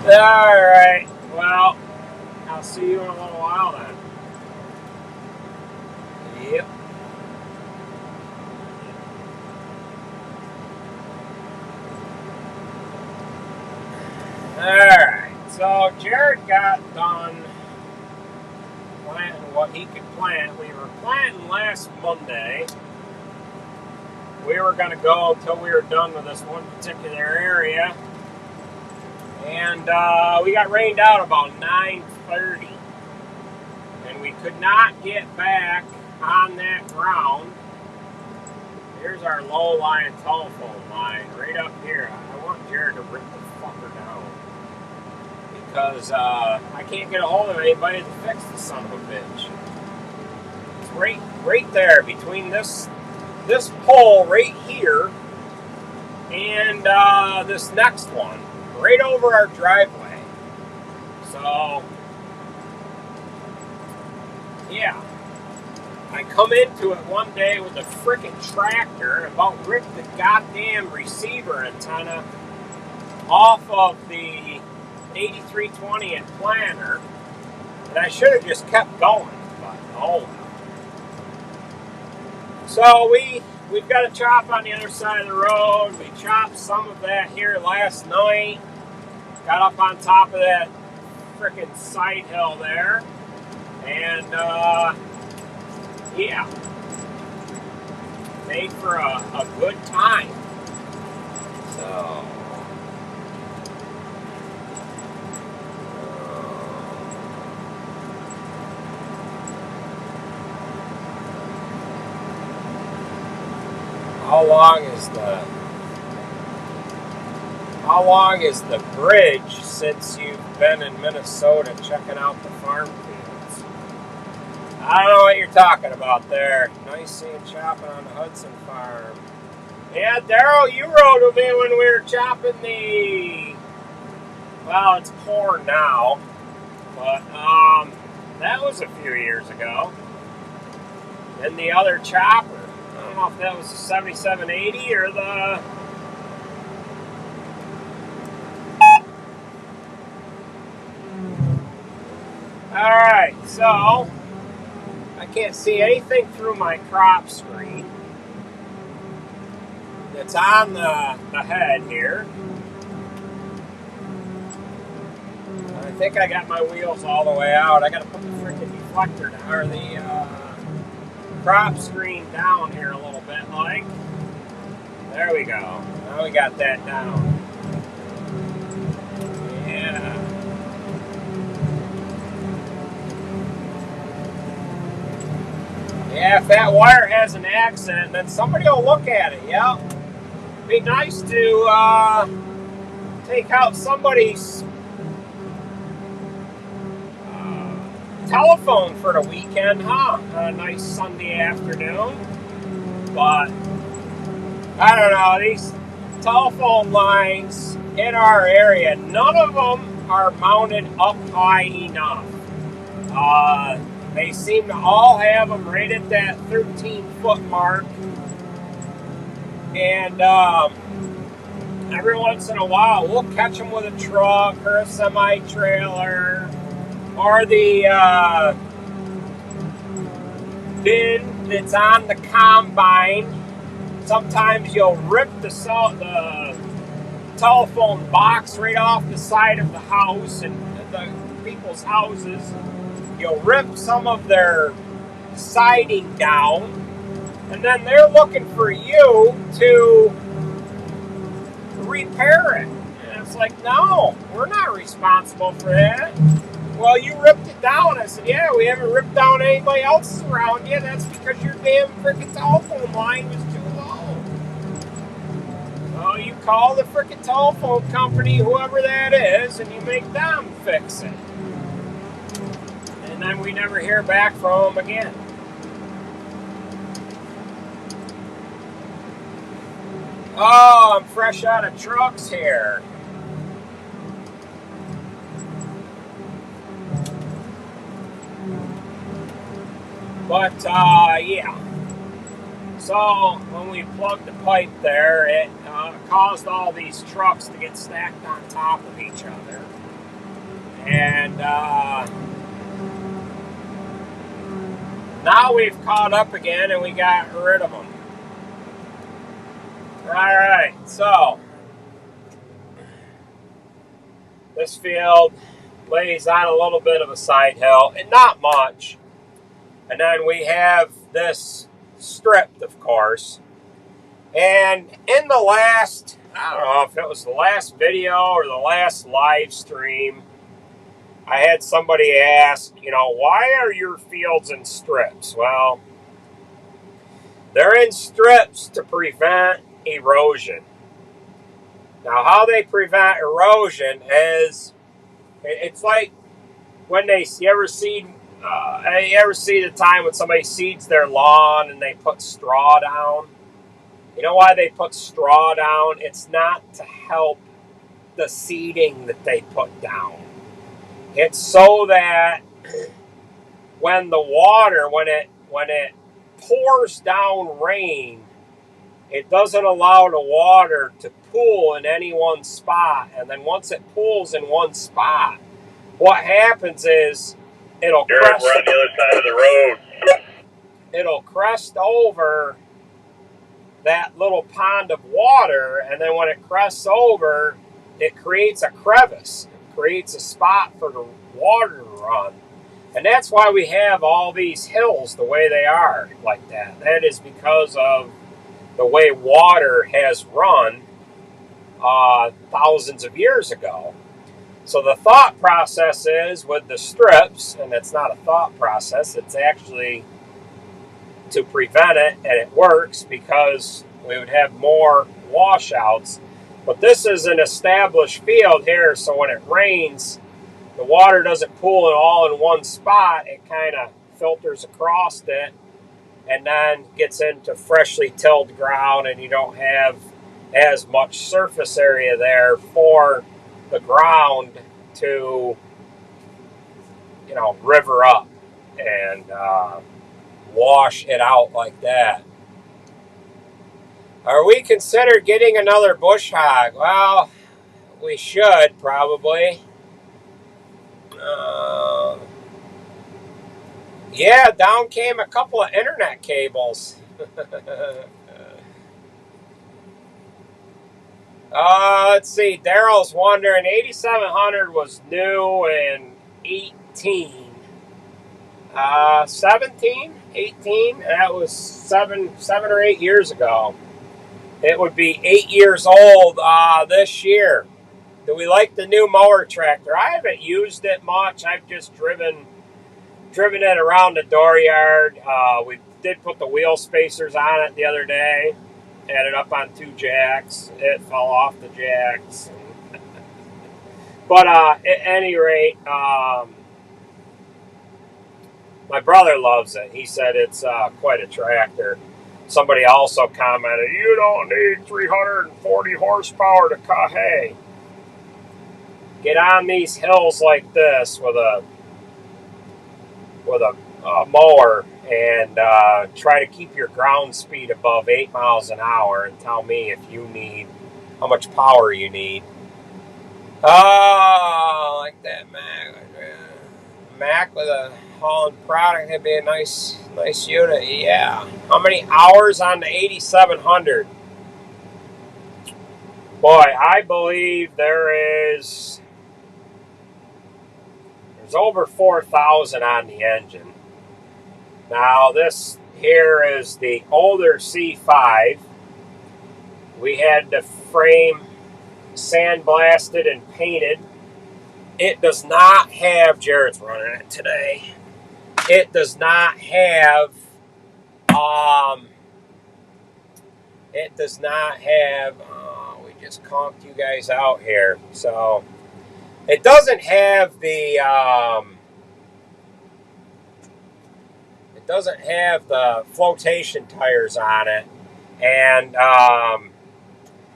Alright, well, I'll see you in a little while then. Yep. Alright, so Jared got done planting what he could plant. We were planting last Monday. We were going to go until we were done with this one particular area. And we got rained out about 9:30. And we could not get back on that ground. Here's our low-lying telephone line right up here. I want Jared to rip the fucker down. Because I can't get a hold of anybody to fix the son of a bitch. It's right there between this pole right here and this next one, right over our driveway. So, yeah. I come into it one day with a frickin' tractor and about ripped the goddamn receiver antenna off of the 8320 and planter, and I should have just kept going, but oh. So we've got a chop on the other side of the road. We chopped some of that here last night. Got up on top of that frickin' side hill there, and yeah, made for a good time. So. How long is the bridge since you've been in Minnesota checking out the farm fields? I don't know what you're talking about there. Nice seeing chopping on the Hudson farm. Yeah, Daryl, you rode with me when we were chopping well, it's corn now, but that was a few years ago. And the other chopper, I don't know if that was the 7780 or the... Alright, so I can't see anything through my crop screen. It's on the head here. I think I got my wheels all the way out. I got to put the freaking deflector down, or the crop screen down here a little bit, like. There we go. Now we got that down. Yeah. Yeah, if that wire has an accident, then somebody will look at it, yeah. Be nice to take out somebody's telephone for the weekend, huh? On a nice Sunday afternoon. But I don't know, these telephone lines in our area, none of them are mounted up high enough. They seem to all have them right at that 13-foot mark. And every once in a while, we'll catch them with a truck or a semi-trailer or the bin that's on the combine. Sometimes you'll rip the telephone box right off the side of the house and the people's houses. You'll rip some of their siding down, and then they're looking for you to repair it. And it's like, no, we're not responsible for that. Well, you ripped it down. I said, yeah, we haven't ripped down anybody else's around you. That's because your damn freaking telephone line was too low. So you call the freaking telephone company, whoever that is, and you make them fix it. And then we never hear back from them again. Oh, I'm fresh out of trucks here. But, yeah. So, when we plugged the pipe there, it caused all these trucks to get stacked on top of each other. And, now we've caught up again and we got rid of them. Alright, so this field lays on a little bit of a side hill, and not much. And then we have this stripped, of course. And in the last, I don't know if it was the last video or the last live stream, I had somebody ask, why are your fields in strips? Well, they're in strips to prevent erosion. Now, how they prevent erosion is, it's like when you ever see the time when somebody seeds their lawn and they put straw down? You know why they put straw down? It's not to help the seeding that they put down. It's so that when the water, when it pours down rain, it doesn't allow the water to pool in any one spot. And then once it pools in one spot, what happens is it'll crest. We're on the other side of the road. It'll crest over that little pond of water, and then when it crests over, it creates a crevice. It creates a spot for the water to run. And that's why we have all these hills the way they are like that. That is because of the way water has run thousands of years ago. So the thought process is with the strips, and it's not a thought process, it's actually to prevent it, and it works because we would have more washouts. But this is an established field here, so when it rains, the water doesn't pool it all in one spot. It kind of filters across it and then gets into freshly tilled ground, and you don't have as much surface area there for the ground to, river up and wash it out like that. Are we considered getting another bush hog? Well, we should probably. Yeah, down came a couple of internet cables. Let's see. Daryl's wondering. 8700 was new in 18. 17, 18. That was seven or 8 years ago. It would be 8 years old this year. Do we like the new mower tractor? I haven't used it much. I've just driven it around the dooryard. We did put the wheel spacers on it the other day. Had it up on 2 jacks. It fell off the jacks. But at any rate, my brother loves it. He said it's quite a tractor. Somebody also commented, "You don't need 340 horsepower to cut hay." Get on these hills like this with a mower and try to keep your ground speed above 8 miles an hour and tell me if you need how much power you need. Oh, like that Mac with a Holland product. That'd be a nice unit. Yeah. How many hours on the 8700? Boy, I believe there's over 4,000 on the engine. Now this here is the older C5. We had the frame sandblasted and painted. It does not have, Jared's running it today. It does not have, we just conked you guys out here. So, it doesn't have the, flotation tires on it. And,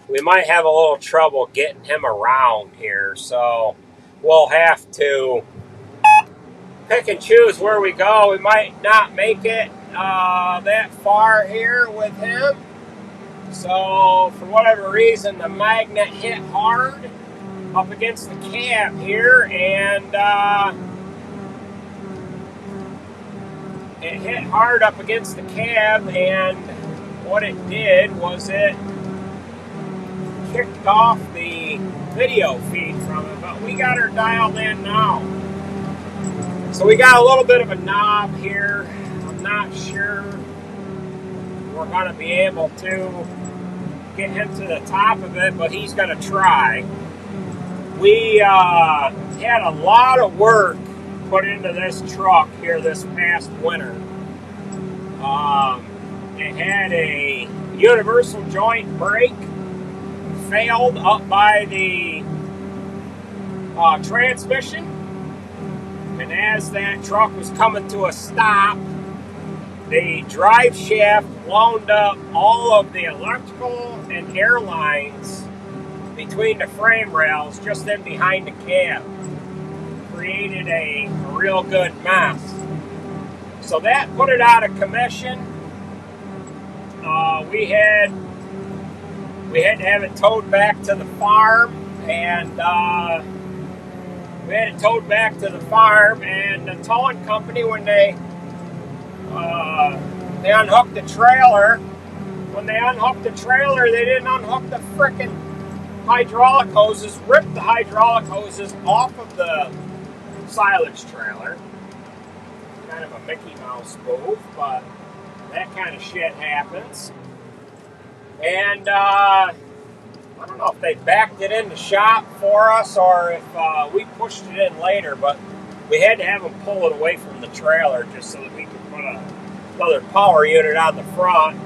we might have a little trouble getting him around here. So, we'll have to pick and choose where we go. We might not make it that far here with him. So, for whatever reason, the magnet hit hard up against the cab here, and it hit hard up against the cab, and what it did was it kicked off the video feed from it, but we got her dialed in now. So we got a little bit of a knob here. I'm not sure we're going to be able to get him to the top of it, but he's going to try. We had a lot of work put into this truck here this past winter. It had a universal joint brake, failed up by the transmission. And as that truck was coming to a stop, the drive shaft wound up all of the electrical and air lines between the frame rails just in behind the cab. Created a real good mess. So that put it out of commission. We had to have it towed back to the farm, and the towing company, when they unhooked the trailer. When they unhooked the trailer, they didn't unhook the frickin' hydraulic hoses, ripped the hydraulic hoses off of the silage trailer. Kind of a Mickey Mouse spoof, but that kind of shit happens. And I don't know if they backed it in the shop for us or if we pushed it in later, but we had to have them pull it away from the trailer just so that we could put another power unit on the front.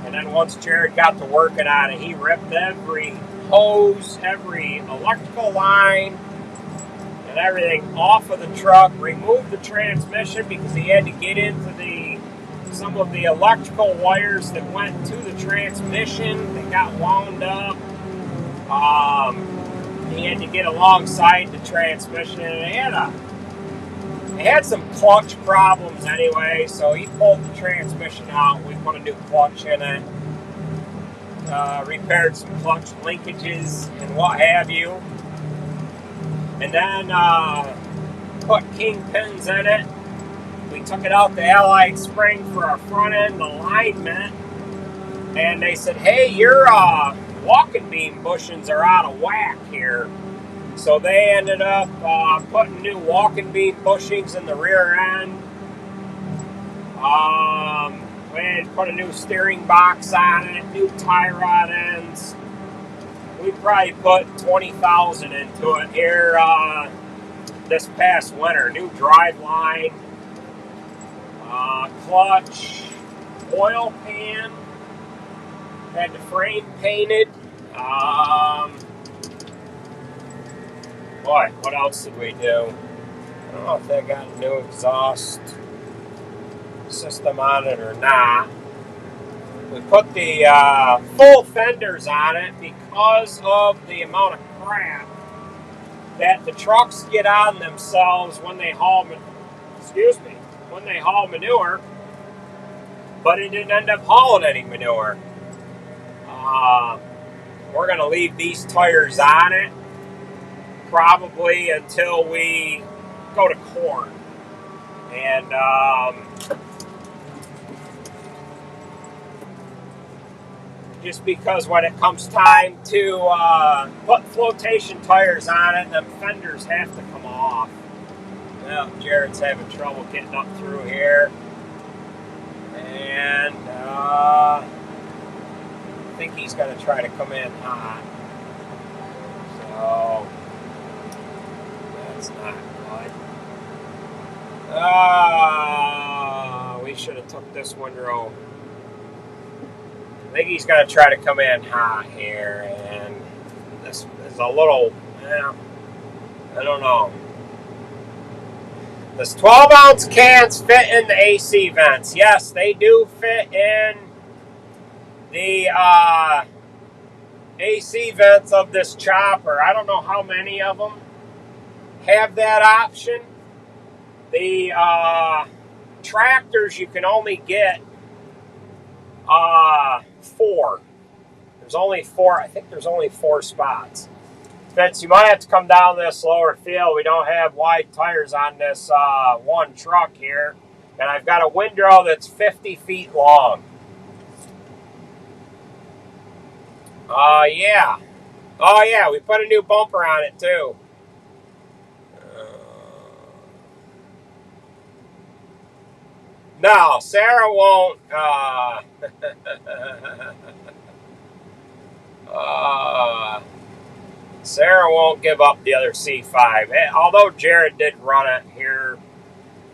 And then once Jared got to working on it, he ripped every hose, every electrical line, and everything off of the truck, removed the transmission because he had to get into some of the electrical wires that went to the transmission that got wound up. He had to get alongside the transmission, and it had some clutch problems anyway, so he pulled the transmission out. We put a new clutch in it, repaired some clutch linkages and what have you, and then put kingpins in it. We took it out the Allied spring for our front end alignment, and they said, "Hey, your walking beam bushings are out of whack here. So they ended up putting new walking beam bushings in the rear end. We had to put a new steering box on it, new tie rod ends. We probably put 20,000 into it here this past winter. New drive line, clutch, oil pan, had the frame painted. Boy, what else did we do? I don't know if they got a new exhaust system on it or not. We put the full fenders on it because of the amount of crap that the trucks get on themselves when they haul manure, but it didn't end up hauling any manure. We're going to leave these tires on it probably until we go to corn. And just because when it comes time to put flotation tires on it, them fenders have to come off. Well, Jared's having trouble getting up through here. And I think he's going to try to come in hot. So that's not good. We should have took this windrow. I think he's going to try to come in hot here, and this is a little, I don't know. This 12-ounce cans fit in the AC vents. Yes, they do fit in the AC vents of this chopper. I don't know how many of them have that option. The tractors, you can only get 4. There's only 4. I think there's only 4 spots. Vince, you might have to come down this lower field. We don't have wide tires on this one truck here. And I've got a windrow that's 50 feet long. Yeah. Oh, yeah, we put a new bumper on it, too. No, Sarah won't. Sarah won't give up the other C5. Although Jared did run it here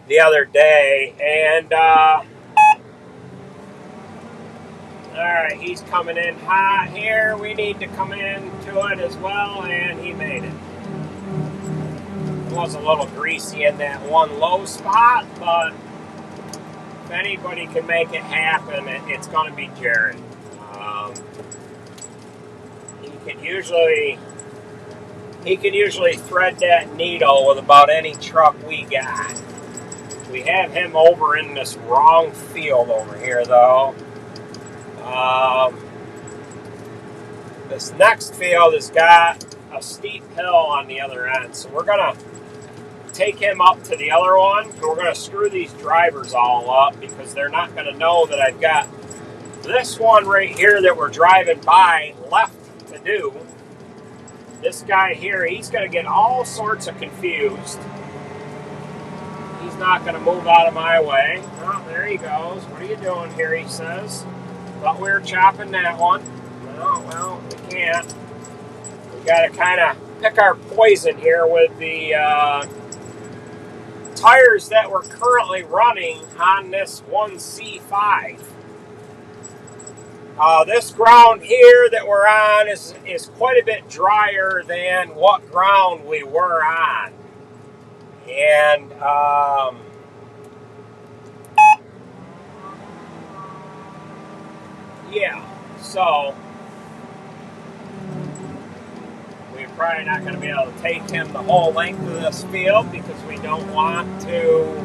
the other day, and all right, he's coming in hot here. We need to come into it as well, and he made it. It was a little greasy in that one low spot, but if anybody can make it happen, it's going to be Jared. He can usually thread that needle with about any truck we got. We have him over in this wrong field over here, though. This next field has got a steep hill on the other end, so we're going to take him up to the other one, and we're going to screw these drivers all up because they're not going to know that I've got this one right here that we're driving by left to do. This guy here, he's going to get all sorts of confused. He's not going to move out of my way. Oh, there he goes. What are you doing here, he says. Thought we were chopping that one. Oh, well, we can't. We got to kind of pick our poison here with the tires that we're currently running on this 1C5. This ground here that we're on is quite a bit drier than what ground we were on. And yeah, so we're probably not going to be able to take him the whole length of this field because we don't want to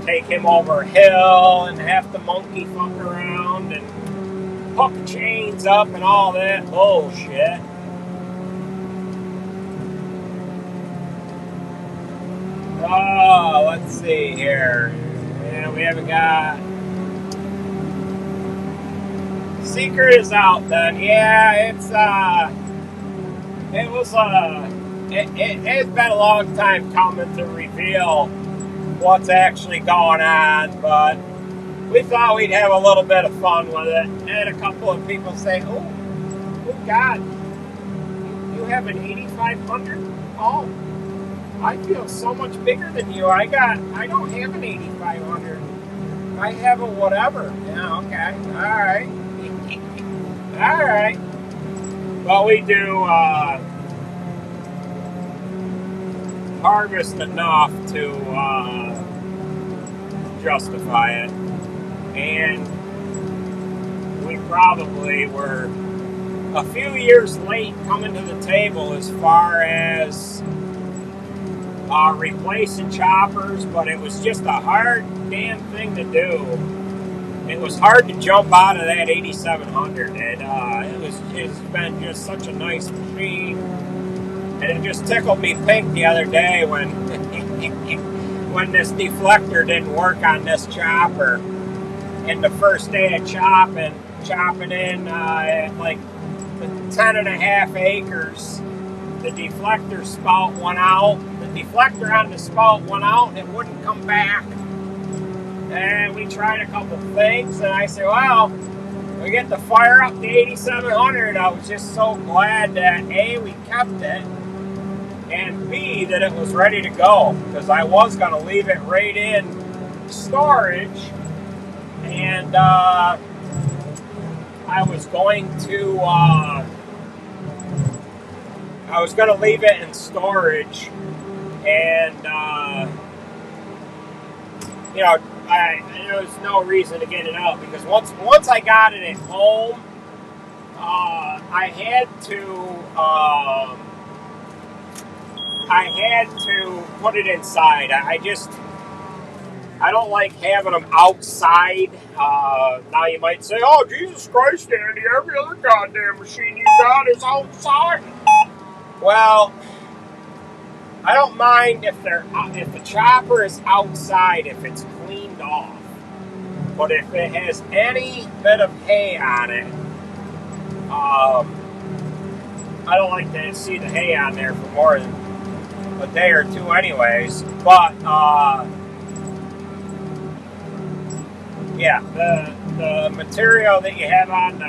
take him over a hill and have to monkey fuck around and hook chains up and all that bullshit. Oh, let's see here. Yeah, we haven't got secret is out then. Yeah, it's been a long time coming to reveal what's actually going on, but we thought we'd have a little bit of fun with it. And a couple of people say, oh God, you have an 8500? Oh, I feel so much bigger than you. I don't have an 8500. I have a whatever. Yeah, okay. All right. All right. Well, we do harvest enough to justify it. And we probably were a few years late coming to the table as far as replacing choppers, but it was just a hard damn thing to do. It was hard to jump out of that 8700, and it's been just such a nice machine. And it just tickled me pink the other day when when this deflector didn't work on this chopper. And the first day of chopping in at like 10.5 acres, the deflector spout went out. The deflector on the spout went out and it wouldn't come back. And we tried a couple things, and I said, well, we get to fire up the 8700. I was just so glad that A, we kept it, and B, that it was ready to go, because I was going to leave it right in storage, and I was going to leave it in storage, and there was no reason to get it out, because once I got it at home, I had to put it inside. I don't like having them outside. Now you might say, oh, Jesus Christ, Andy, every other goddamn machine you got is outside. Well, I don't mind if the chopper is outside, if it's cleaned off. But if it has any bit of hay on it, I don't like to see the hay on there for more than a day or two anyways. But yeah, the material that you have on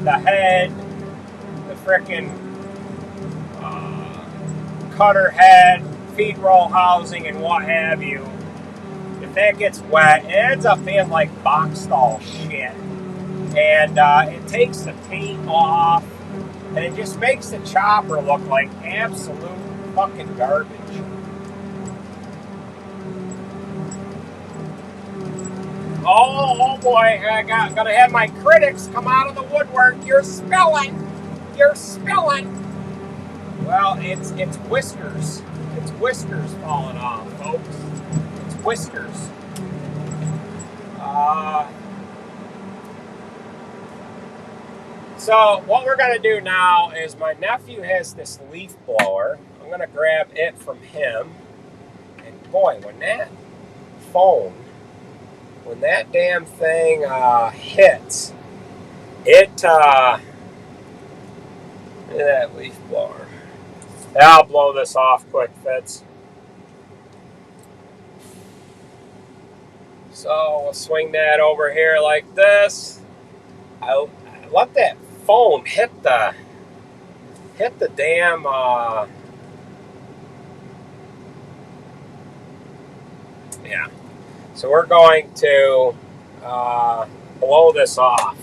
the head, the frickin' cutter head, feed roll housing, and what have you, if that gets wet, it ends up being like box stall shit. And it takes the paint off, and it just makes the chopper look like absolute fucking garbage. Oh boy, gonna have my critics come out of the woodwork. You're spilling. Well, it's whiskers. It's whiskers falling off, folks. It's whiskers. So what we're going to do now is my nephew has this leaf blower. I'm going to grab it from him. And boy, when that damn thing hits, it, look at that leaf blower. I'll blow this off quick, Fitz. So we'll swing that over here like this. I let that foam hit the damn yeah. So we're going to blow this off.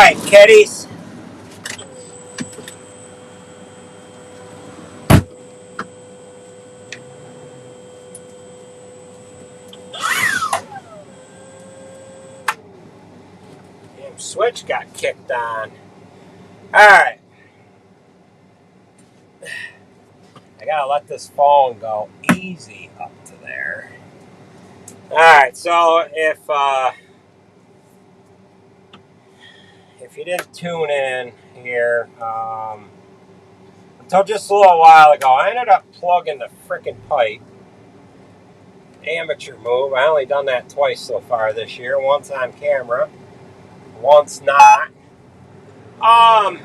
right, kiddies. Damn switch got kicked on. Alright. I gotta let this phone go easy up to there. Alright, so if you didn't tune in here, until just a little while ago, I ended up plugging the frickin' pipe. Amateur move. I only done that twice so far this year. Once on camera, once not. I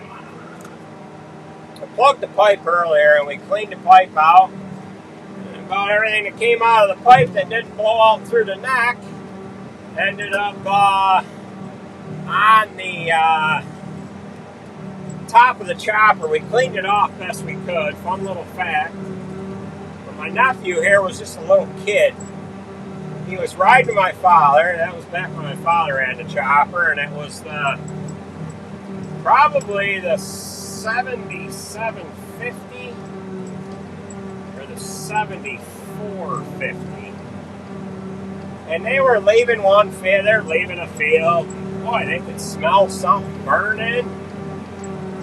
plugged the pipe earlier and we cleaned the pipe out. And about everything that came out of the pipe that didn't blow out through the neck ended up on the top of the chopper. We cleaned it off best we could. Fun little fact. But my nephew here was just a little kid. He was riding with my father. That was back when my father had the chopper, and it was probably the 7750 or the 7450. And they were leaving one field. They're leaving a field. Boy, they could smell something burning.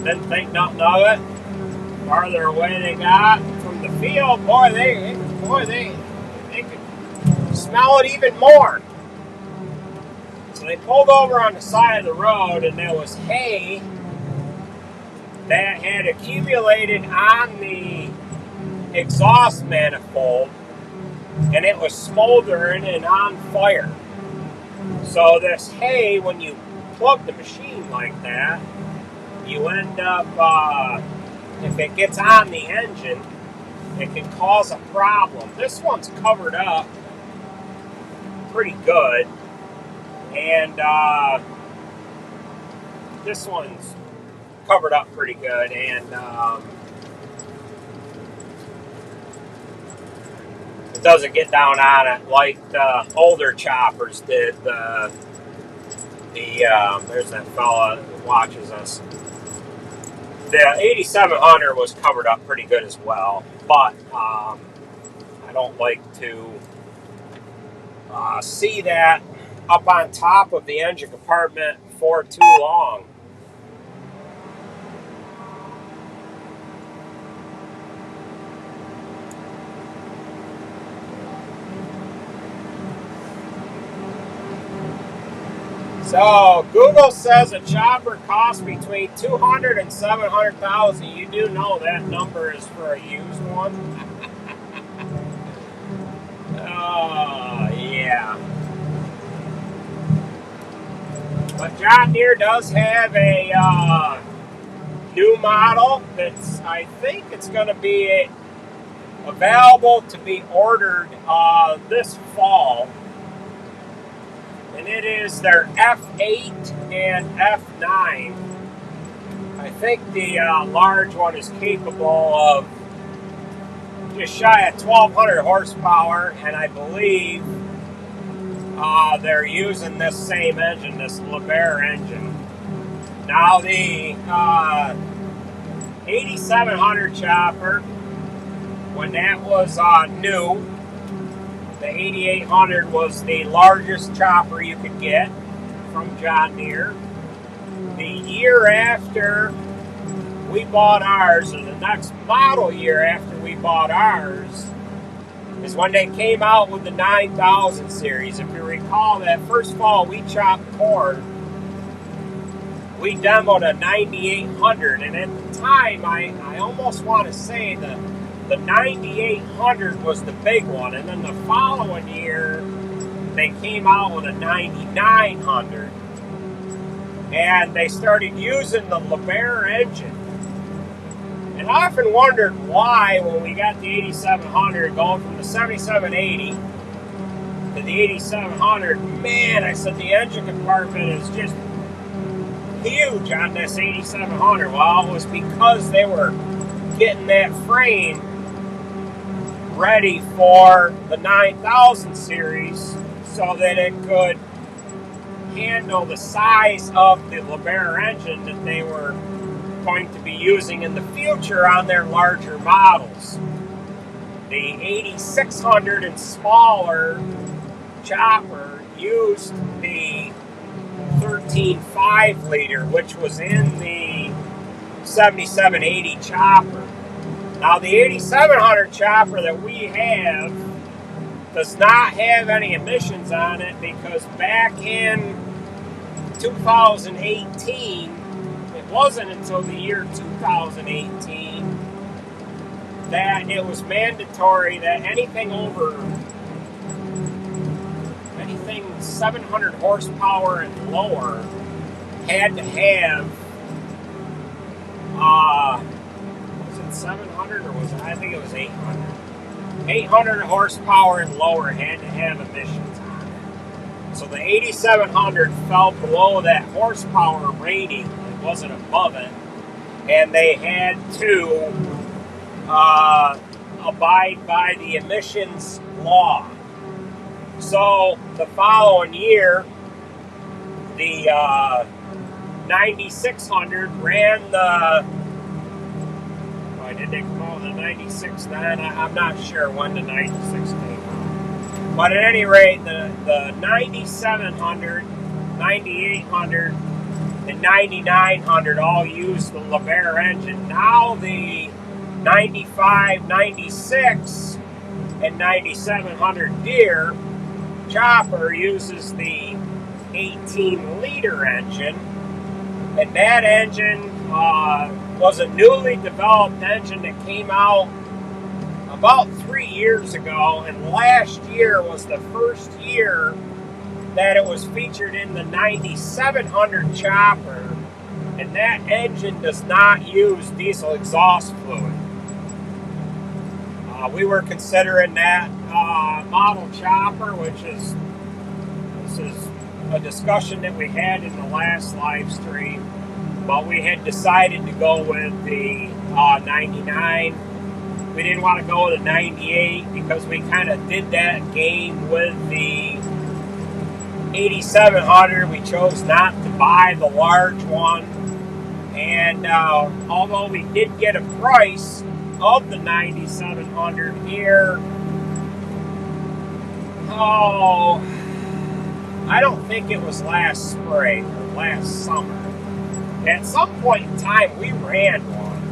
Didn't think nothing of it. Farther away they got from the field, boy, they could smell it even more. So they pulled over on the side of the road, and there was hay that had accumulated on the exhaust manifold, and it was smoldering and on fire. So this hay, when you plug the machine like that, you end up, if it gets on the engine, it can cause a problem. This one's covered up pretty good, and this one's covered up pretty good, and it doesn't get down on it like the older choppers did. There's that fella that watches us. The 8700 was covered up pretty good as well, but I don't like to see that up on top of the engine compartment for too long. So Google says a chopper costs between $200,000 and $700,000. You do know that number is for a used one. Yeah. But John Deere does have a new model that's, I think it's going to be available to be ordered this fall. And it is their F8 and F9. I think the large one is capable of just shy of 1,200 horsepower, and I believe they're using this same engine, this Liebherr engine. Now the 8700 chopper, when that was new, the 8800 was the largest chopper you could get from John Deere. The year after we bought ours, or the next model year after we bought ours, is when they came out with the 9000 series. If you recall, that first fall we chopped corn, we demoed a 9800, and at the time, I almost want to say the 9800 was the big one, and then the following year they came out with a 9900, and they started using the Liebherr engine. And I often wondered why, when we got the 8700 going from the 7780 to the 8700, man, I said the engine compartment is just huge on this 8700. Well, it was because they were getting that frame ready for the 9000 series so that it could handle the size of the LeBaire engine that they were going to be using in the future on their larger models. The 8600 and smaller chopper used the 13.5 liter, which was in the 7780 chopper. Now the 8700 chopper that we have does not have any emissions on it because back in 2018, it wasn't until the year 2018 that it was mandatory that anything 700 horsepower and lower had to have, was it 700 or was it, I think it was 800. 800 horsepower and lower had to have emissions on it. So the 8700 fell below that horsepower rating. It wasn't above it. And they had to abide by the emissions law. So the following year, the 9600 ran the, did they come out with the 96 then? I'm not sure when the 96 came out. But at any rate, the 9700, 9800, and 9900 all used the LeBaire engine. Now the 95, 96, and 9700 Deere chopper uses the 18-liter engine. And that engine was a newly developed engine that came out about 3 years ago, and last year was the first year that it was featured in the 9700 chopper, and that engine does not use diesel exhaust fluid. We were considering that model chopper, this is a discussion that we had in the last live stream, but we had decided to go with the 99. We didn't want to go with the 98 because we kind of did that game with the 8700. We chose not to buy the large one, and although we did get a price of the 9700 here, I don't think it was last spring or last summer. At some point in time, we ran one,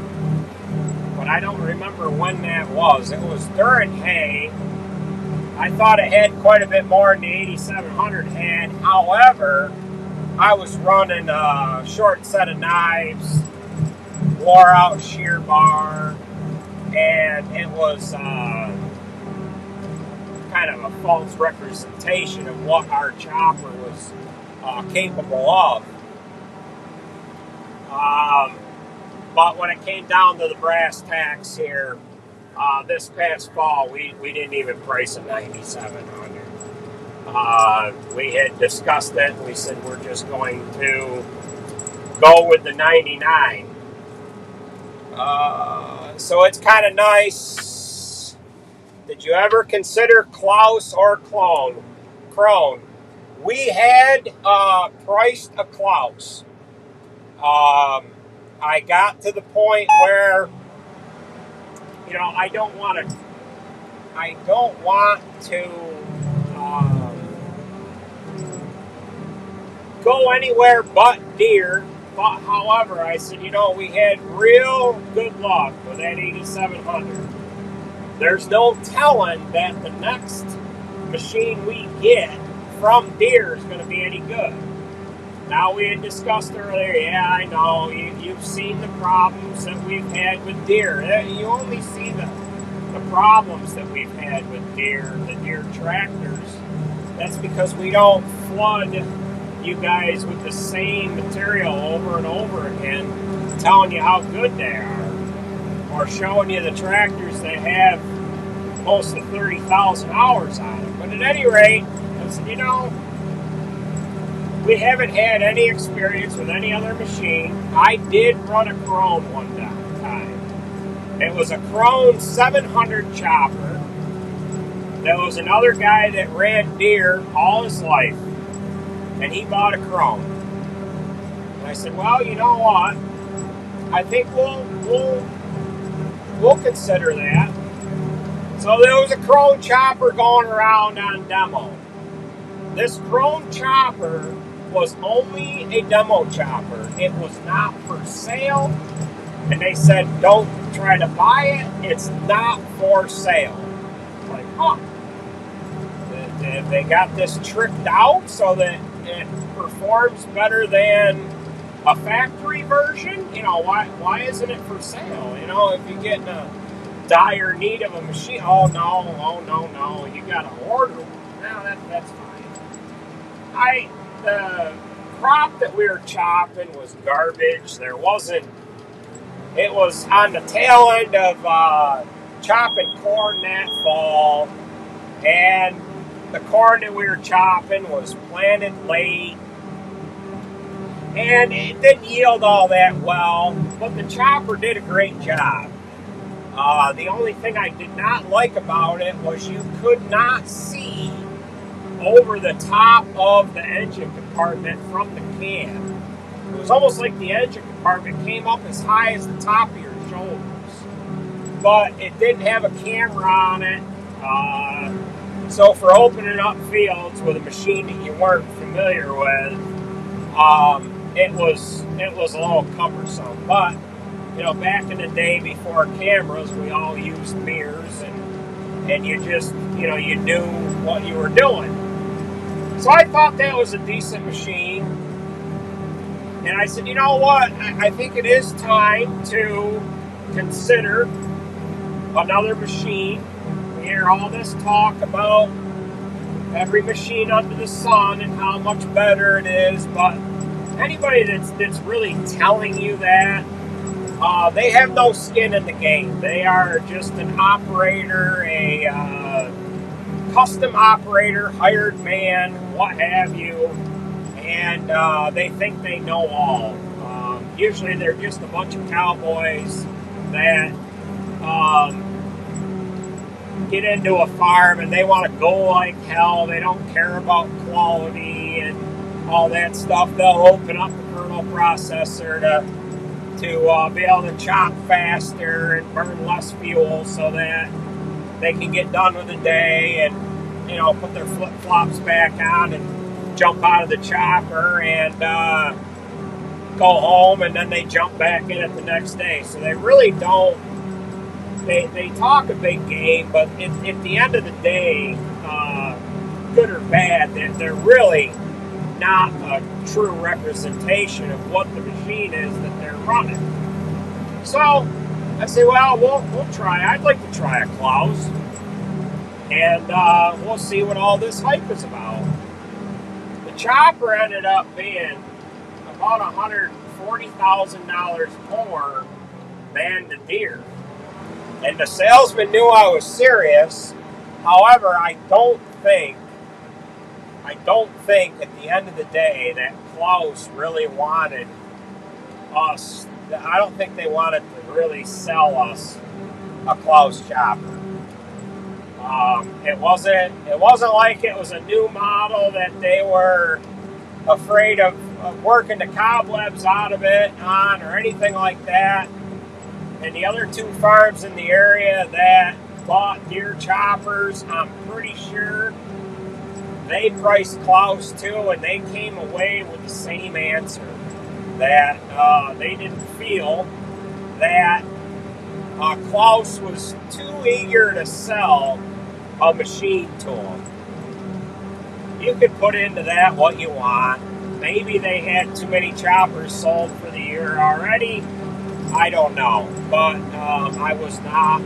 but I don't remember when that was. It was during hay. I thought it had quite a bit more than the 8700 had. However, I was running a short set of knives, wore out shear bar, and it was kind of a false representation of what our chopper was capable of. But when it came down to the brass tacks here, this past fall, we didn't even price a 9700. We had discussed it, and we said we're just going to go with the 99. So it's kind of nice. Did you ever consider Klaus or Krone? We had priced a Klaus. I got to the point where, I don't want to go anywhere but Deere. But however, I said, we had real good luck with that 8700. There's no telling that the next machine we get from Deere is going to be any good. Now, we had discussed earlier, yeah, I know, you've seen the problems that we've had with Deere. You only see the problems that we've had with Deere, the Deere tractors. That's because we don't flood you guys with the same material over and over again, telling you how good they are, or showing you the tractors that have close to 30,000 hours on them. But at any rate, we haven't had any experience with any other machine. I did run a Krone one time. It was a Krone 700 chopper. There was another guy that ran Deere all his life. and he bought a Krone. And I said, well, you know what? I think we'll consider that. So there was a Krone chopper going around on demo. This Krone chopper was only a demo chopper. It was not for sale. And they said, don't try to buy it. It's not for sale. It's like, huh. They got this tricked out so that it performs better than a factory version. You know, why isn't it for sale? You know, if you get in a dire need of a machine, oh no, you gotta order one. No, that's fine. The crop that we were chopping was garbage. It was on the tail end of chopping corn that fall, and the corn that we were chopping was planted late, and it didn't yield all that well, but the chopper did a great job. The only thing I did not like about it was you could not see over the top of the engine compartment from the cab. It was almost like the engine compartment came up as high as the top of your shoulders, but it didn't have a camera on it. So for opening up fields with a machine that you weren't familiar with, it was a little cumbersome. But you know, back in the day before cameras, we all used mirrors, and you just, you know, you knew what you were doing. So I thought that was a decent machine. And I said, you know what? I think it is time to consider another machine. We hear all this talk about every machine under the sun and how much better it is, but anybody that's really telling you that, they have no skin in the game. They are just an operator, a custom operator, hired man, what have you, and they think they know all. Usually they're just a bunch of cowboys that get into a farm and they want to go like hell. They don't care about quality and all that stuff. They'll open up the kernel processor to be able to chop faster and burn less fuel so that they can get done with the day and, you know, put their flip-flops back on and jump out of the chopper and go home, and then they jump back in it the next day. So they really don't, they talk a big game, but at the end of the day, good or bad, they're really not a true representation of what the machine is that they're running. So I say, well, we'll try. I'd like to try a Klaus, and we'll see what all this hype is about. The chopper ended up being about $140,000 more than the Deere, and the salesman knew I was serious. However, I don't think at the end of the day that Klaus really wanted us. I don't think they wanted to really sell us a Klaus chopper. It wasn't like it was a new model that they were afraid of working the cobwebs out of it on or anything like that. And the other two farms in the area that bought Deere choppers, I'm pretty sure they priced Klaus too, and they came away with the same answer, that they didn't feel that Klaus was too eager to sell a machine to them. You could put into that what you want. Maybe they had too many choppers sold for the year already. I don't know, but I was not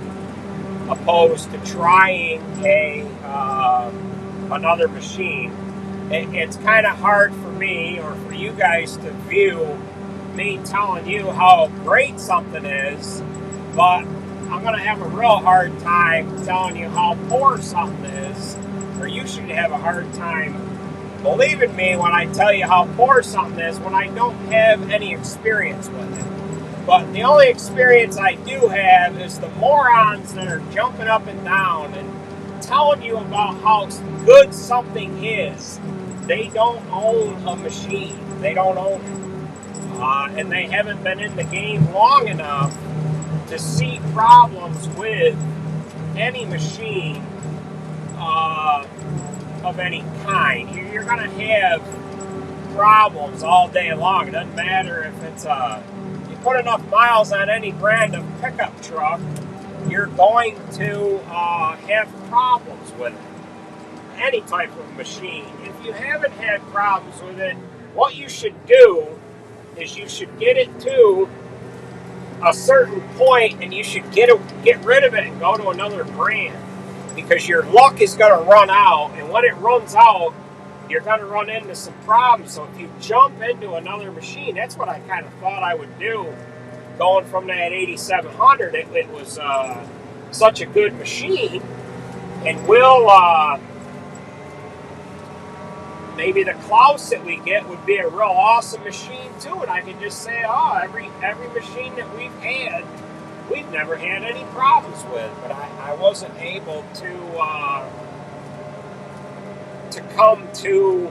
opposed to trying another machine. It's kind of hard for me or for you guys to view me telling you how great something is, but I'm going to have a real hard time telling you how poor something is, or you should have a hard time believing me when I tell you how poor something is when I don't have any experience with it. But the only experience I do have is the morons that are jumping up and down and telling you about how good something is they don't own a machine. They don't own it. And they haven't been in the game long enough to see problems with any machine of any kind. You're going to have problems all day long. It doesn't matter if it's you put enough miles on any brand of pickup truck, you're going to have problems with it. Any type of machine. If you haven't had problems with it, what you should do is you should get it to a certain point and you should get rid of it and go to another brand, because your luck is going to run out, and when it runs out, you're going to run into some problems. So if you jump into another machine, that's what I kind of thought I would do going from that 8700. It was such a good machine, and maybe the Klaus that we get would be a real awesome machine too, and I could just say, every machine that we've never had any problems with. But I wasn't able to come to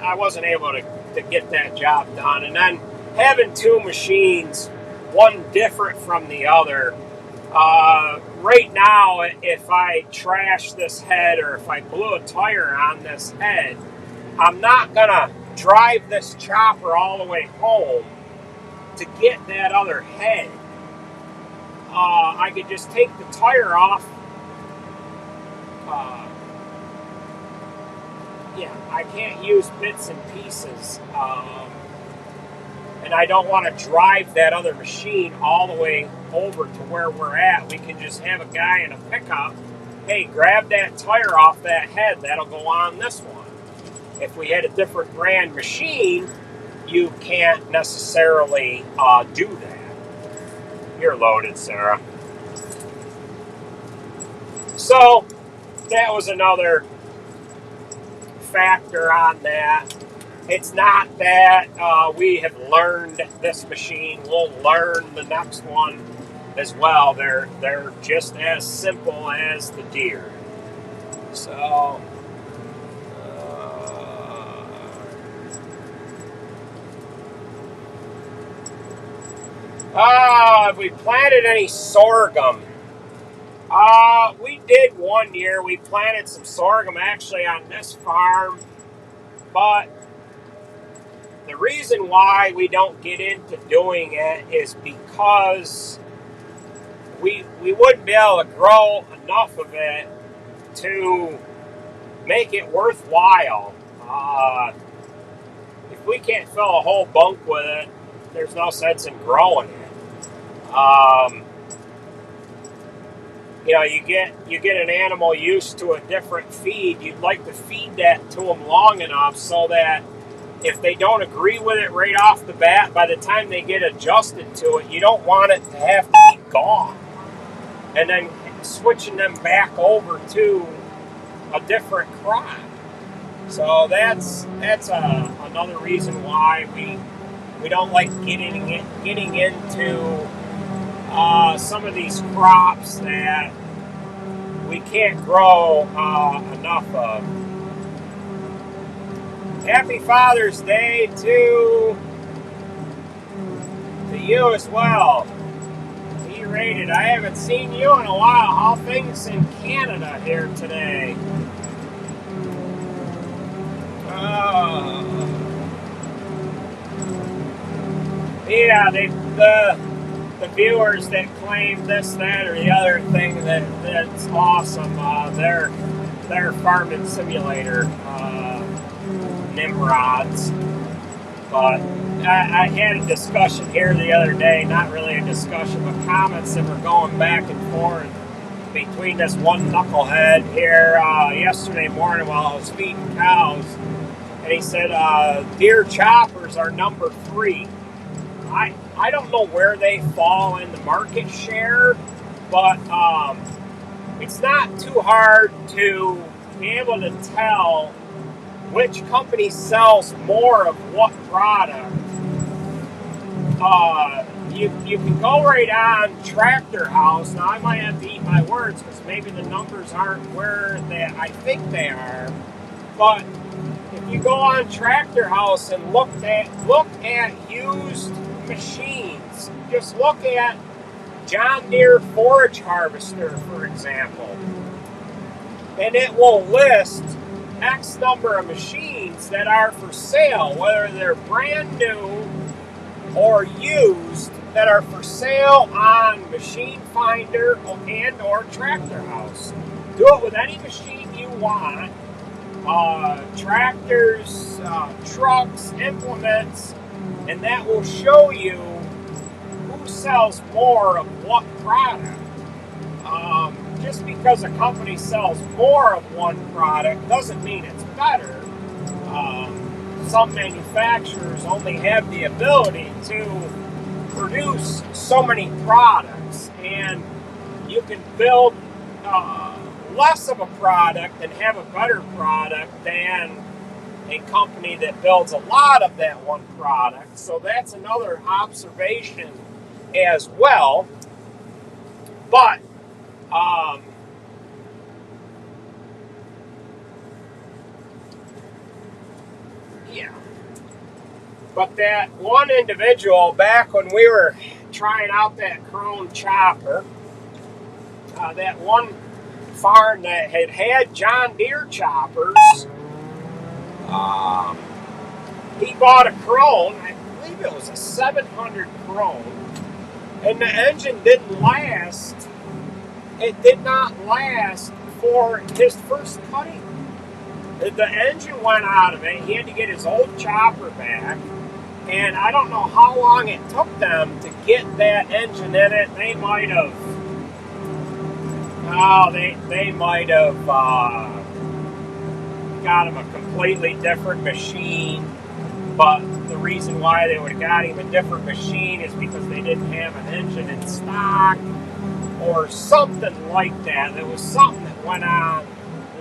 I wasn't able to get that job done. And then having two machines, one different from the other. Right now, if I trash this head or if I blew a tire on this head, I'm not going to drive this chopper all the way home to get that other head. I could just take the tire off. I can't use bits and pieces. And I don't want to drive that other machine all the way over to where we're at. We can just have a guy in a pickup, hey, grab that tire off that head, that'll go on this one. If we had a different brand machine, you can't necessarily do that. You're loaded, Sarah. So that was another factor on that. It's not that we have learned this machine. We'll learn the next one as well. They're just as simple as the deer. So have we planted any sorghum? We did one year. We planted some sorghum actually on this farm, but the reason why we don't get into doing it is because we wouldn't be able to grow enough of it to make it worthwhile. If we can't fill a whole bunk with it, there's no sense in growing it. You get an animal used to a different feed. You'd like to feed that to them long enough so that if they don't agree with it right off the bat, by the time they get adjusted to it, you don't want it to have to be gone. And then switching them back over to a different crop. So that's another reason why we don't like getting into some of these crops that we can't grow enough of. Happy Father's Day to you as well. E-rated. I haven't seen you in a while. How things in Canada here today? Yeah, the viewers that claim this, that, or the other thing that's awesome. They're farming simulator nimrods. But I had a discussion here the other day, not really a discussion, but comments that were going back and forth between this one knucklehead here yesterday morning while I was feeding cows. And he said, deer choppers are number 3. I don't know where they fall in the market share, but it's not too hard to be able to tell which company sells more of what product. you can go right on Tractor House. Now I might have to eat my words because maybe the numbers aren't where I think they are. But if you go on Tractor House and look at used machines, just look at John Deere forage harvester, for example, and it will list X number of machines that are for sale, whether they're brand new or used, that are for sale on Machine Finder and or Tractor House. Do it with any machine you want. Tractors, trucks, implements, and that will show you who sells more of what product. Just because a company sells more of one product doesn't mean it's better. Some manufacturers only have the ability to produce so many products, and you can build less of a product and have a better product than a company that builds a lot of that one product. So that's another observation as well. But yeah. But that one individual, back when we were trying out that Krone chopper, that one farm that had John Deere choppers, he bought a Krone. I believe it was a 700 Krone, and the engine didn't last. It did not last for his first cutting. The engine went out of it. He had to get his old chopper back. And I don't know how long it took them to get that engine in it. They might have, got him a completely different machine. But the reason why they would have got him a different machine is because they didn't have an engine in stock or something like that. There was something that went on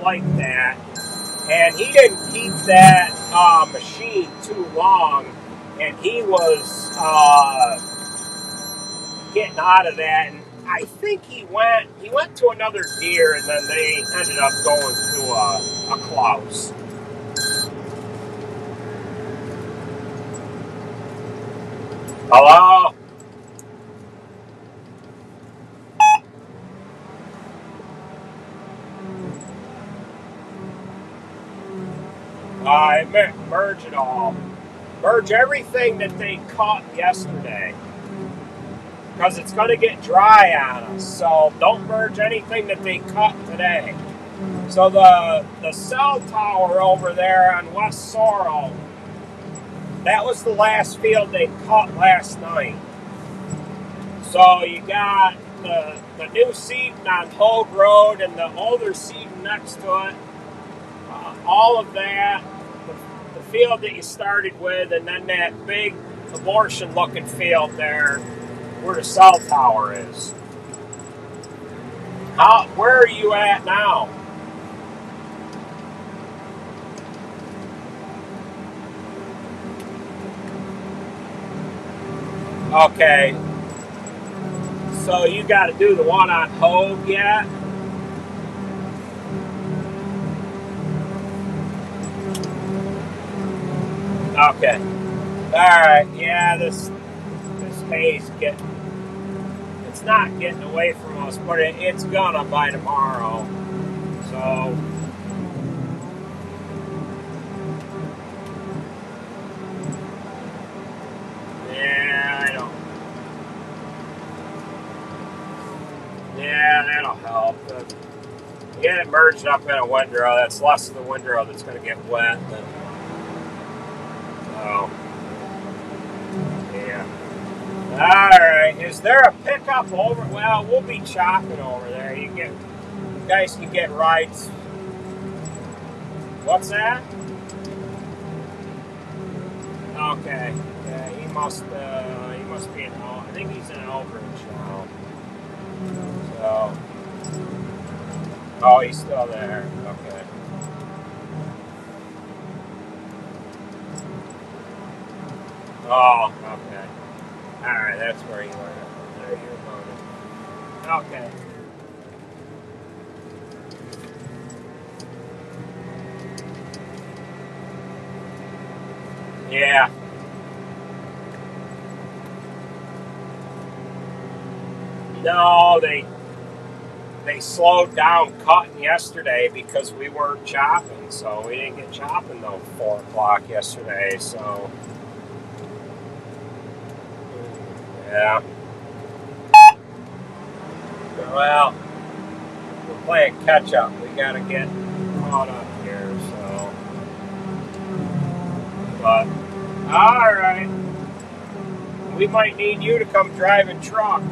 like that. And he didn't keep that machine too long. And he was getting out of that, and I think he went to another Deere, and then they ended up going to a Klaus. Hello? Merge it all. Merge everything that they caught yesterday, because it's going to get dry on us. So don't merge anything that they caught today. So the cell tower over there on West Sorrel, that was the last field they caught last night. So you got the new seeding on Hogue Road and the older seeding next to it. All of that. The field that you started with, and then that big abortion-looking field there where the cell tower is. Where are you at now? Okay. So you got to do the one on Hogue yet? Okay. Alright, yeah, this hay's it's not getting away from us, but it's gonna by tomorrow. So yeah, that'll help. Get it merged up in a windrow. That's less of the windrow that's gonna get wet. So, yeah. Alright, is there a pickup over? Well, we'll be chopping over there. You guys can get rides. What's that? Okay. Yeah, he must be in I think he's in Elbridge now. So, oh, he's still there. Okay. Oh, okay. Alright, that's where you are. There you're loaded. Okay. Yeah. No, they slowed down cutting yesterday because we weren't chopping, so we didn't get chopping till 4 o'clock yesterday, so yeah. Well, we're playing catch up. We gotta get caught up here, so but alright. We might need you to come driving truck.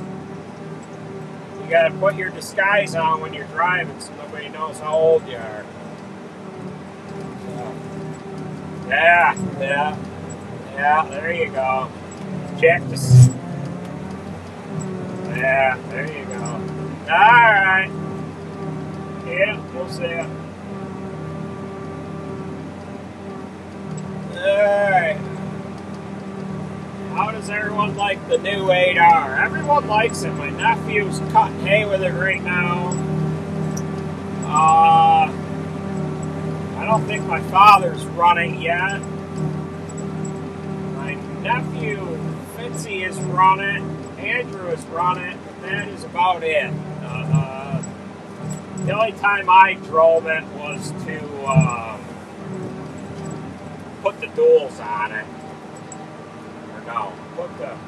You gotta put your disguise on when you're driving so nobody knows how old you are. So, yeah, there you go. Check this. Yeah, there you go. Alright. Yeah, we'll see ya. Alright. How does everyone like the new 8R? Everyone likes it. My nephew's cutting hay with it right now. I don't think my father's running yet. My nephew, Fitzy, is running. Andrew is running. But that is about it. The only time I drove it was to put the duals on it. No,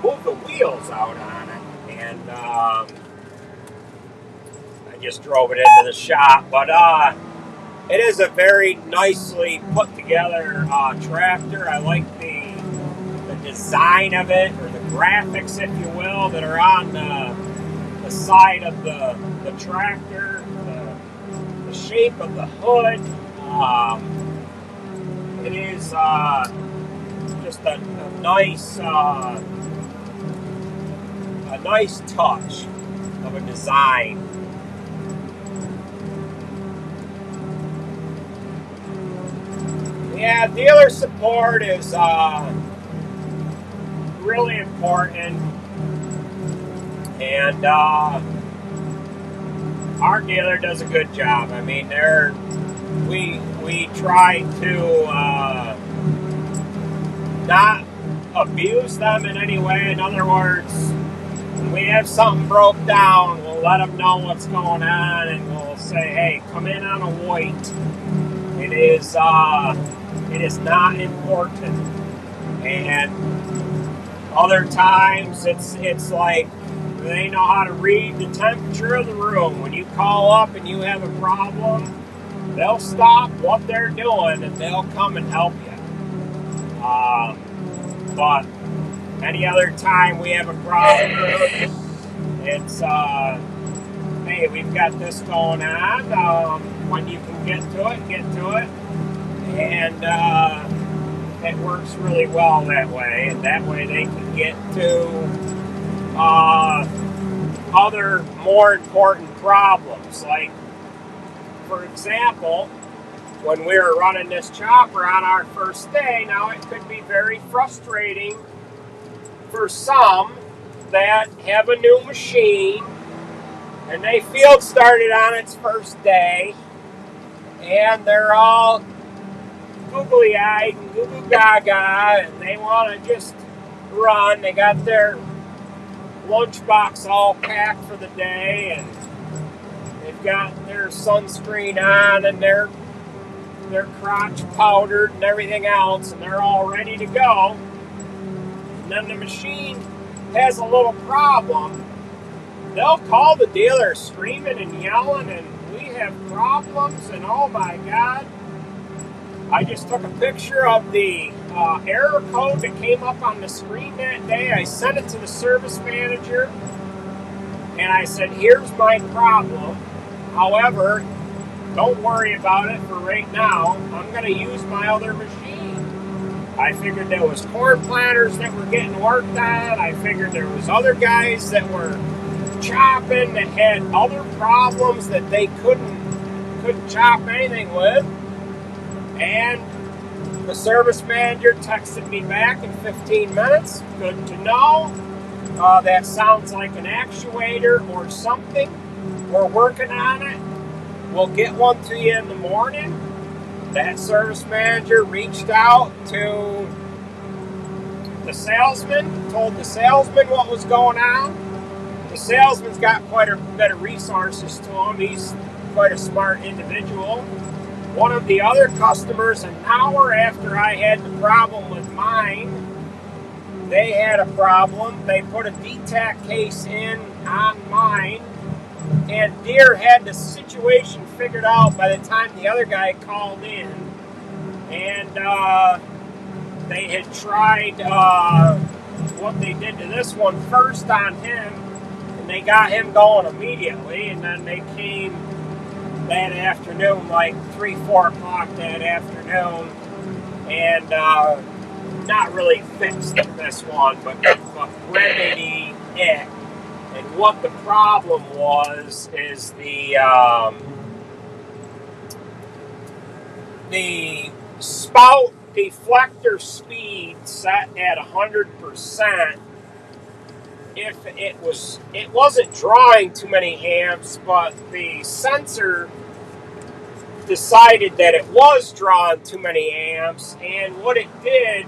move the wheels out on it, and I just drove it into the shop. But it is a very nicely put together tractor. I like the design of it, or the graphics, if you will, that are on the side of the tractor, the shape of the hood. It is just a nice touch of a design. Yeah, dealer support is really important, and our dealer does a good job. I mean, we try to not abuse them in any way. In other words, when we have something broke down, we'll let them know what's going on, and we'll say, hey, come in on a white. It is not important. And other times it's like they know how to read the temperature of the room. When you call up and you have a problem, they'll stop what they're doing and they'll come and help you. But any other time we have a problem, it's hey, we've got this going on. When you can get to it, and it works really well that way. And that way they can get to other more important problems. Like, for example, when we were running this chopper on our first day, now it could be very frustrating for some that have a new machine and they field started on its first day and they're all googly-eyed and goo-goo-gaga and they want to just run. They got their lunchbox all packed for the day and they've got their sunscreen on and their crotch powdered and everything else, and they're all ready to go. And then the machine has a little problem. They'll call the dealer screaming and yelling, and we have problems, and oh my God. I just took a picture of the error code that came up on the screen that day. I sent it to the service manager, and I said, here's my problem. However, don't worry about it for right now. I'm going to use my other machine. I figured there was corn planters that were getting worked on. I figured there was other guys that were chopping that had other problems that they couldn't chop anything with. And the service manager texted me back in 15 minutes. Good to know. that sounds like an actuator or something. We're working on it. We'll get one to you in the morning. That service manager reached out to the salesman, told the salesman what was going on. The salesman's got quite a bit of resources to him. He's quite a smart individual. One of the other customers, an hour after I had the problem with mine, they had a problem. They put a DTAC case in on mine, and Deere had the situation figured out by the time the other guy called in. And they had tried what they did to this one first on him, and they got him going immediately, and then they came that afternoon, like 3, 4 o'clock that afternoon, and not really fixed this one, but remedy it. And what the problem was is the spout deflector speed set at 100%. If it wasn't drawing too many amps, but the sensor decided that it was drawing too many amps, and what it did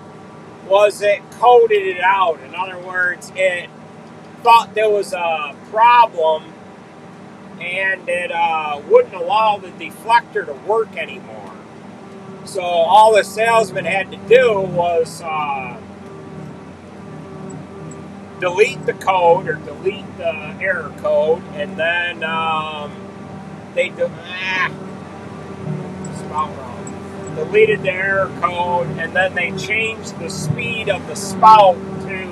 was it coded it out. In other words, it thought there was a problem, and it wouldn't allow the deflector to work anymore. So all the salesman had to do was delete the code, or delete the error code, and then deleted the error code, and then they changed the speed of the spout to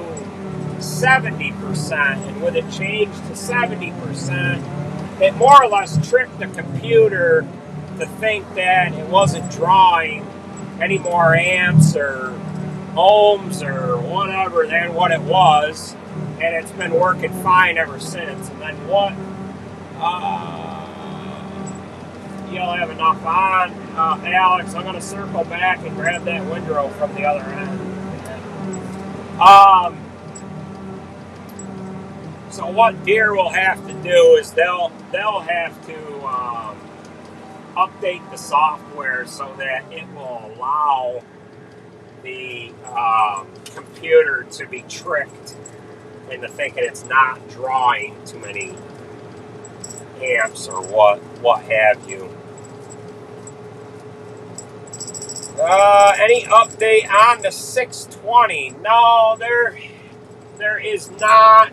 70%, and with it changed to 70%, it more or less tricked the computer to think that it wasn't drawing any more amps or ohms or whatever than what it was, and it's been working fine ever since. And then what you'll have enough on, Alex, I'm going to circle back and grab that windrow from the other end. So what Deere will have to do is they'll have to update the software so that it will allow the computer to be tricked into thinking it's not drawing too many amps or what have you. Any update on the 620? No, there is not.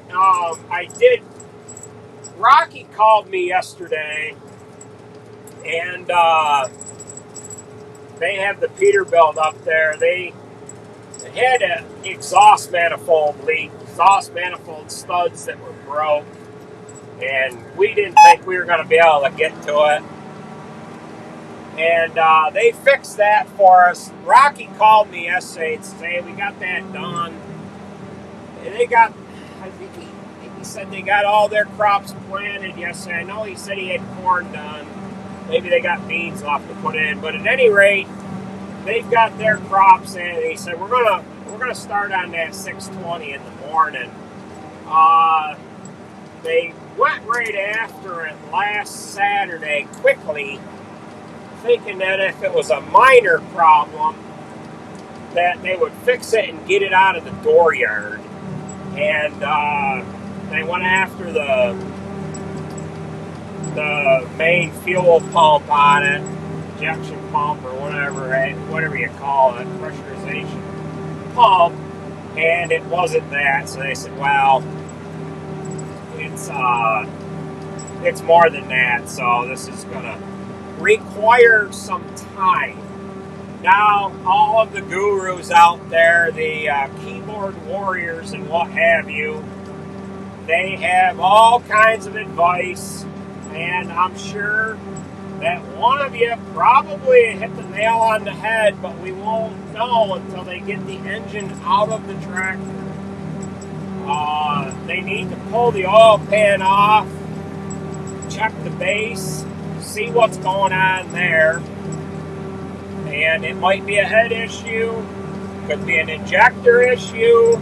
Rocky called me yesterday, and they have the Peterbilt up there. They had an exhaust manifold leak, exhaust manifold studs that were broke, and we didn't think we were going to be able to get to it. And they fixed that for us. Rocky called me yesterday to say we got that done. And they got, I think he said they got all their crops planted yesterday. I know he said he had corn done. Maybe they got beans left to put in. But at any rate, they've got their crops in. And he said we're gonna start on that 620 in the morning. They went right after it last Saturday quickly, thinking that if it was a minor problem, that they would fix it and get it out of the dooryard. And they went after the main fuel pump on it, injection pump or whatever you call it, pressurization pump, and it wasn't that. So they said, well, it's more than that. So this is gonna require some time. Now, all of the gurus out there, the keyboard warriors and what have you, they have all kinds of advice, and I'm sure that one of you probably hit the nail on the head, but we won't know until they get the engine out of the tractor. They need to pull the oil pan off, check the base, see what's going on there. And it might be a head issue, could be an injector issue,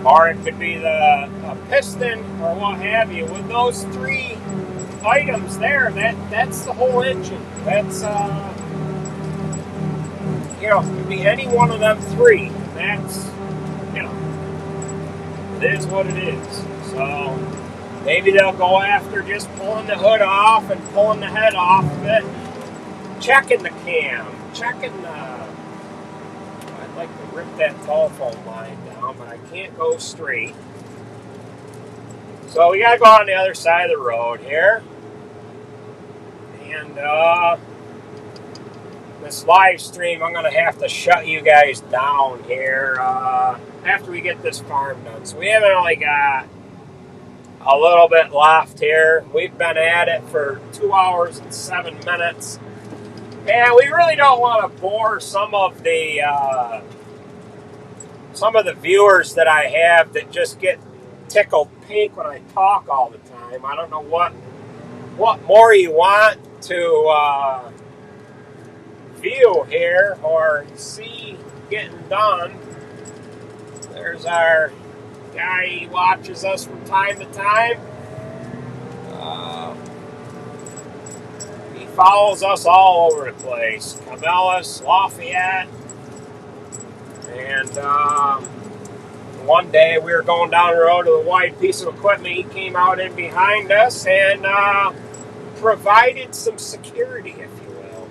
or it could be a piston or what have you. With those three items there, that's the whole engine. That's it could be any one of them three. That's it is what it is. So maybe they'll go after just pulling the hood off and pulling the head off of it, checking the cam, checking the. I'd like to rip that telephone line down, but I can't go straight. So we gotta go on the other side of the road here. And this live stream, I'm gonna have to shut you guys down here after we get this farm done. So we haven't only got a little bit left here. We've been at it for 2 hours and 7 minutes. And we really don't want to bore some of the viewers that I have that just get tickled pink when I talk all the time. I don't know what more you want to view here or see getting done. There's our guy, he watches us from time to time. He follows us all over the place. Cabela's, Lafayette. And one day we were going down the road with a wide piece of equipment. He came out in behind us and provided some security, if you will.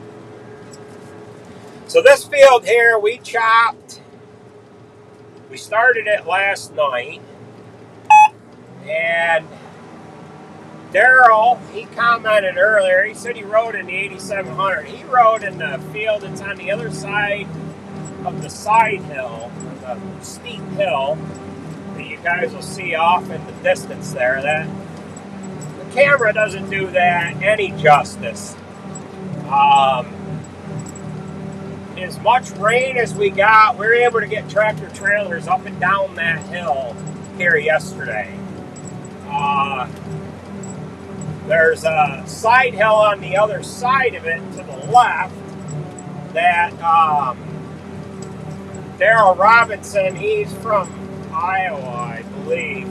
So this field here, we chopped. We started it last night. And Daryl, he commented earlier, he said he rode in the 8700. He rode in the field that's on the other side of the side hill, the steep hill that you guys will see off in the distance there. That the camera doesn't do that any justice. As much rain as we got, we were able to get tractor trailers up and down that hill here yesterday. There's a side hill on the other side of it to the left that Daryl Robinson, he's from Iowa, I believe.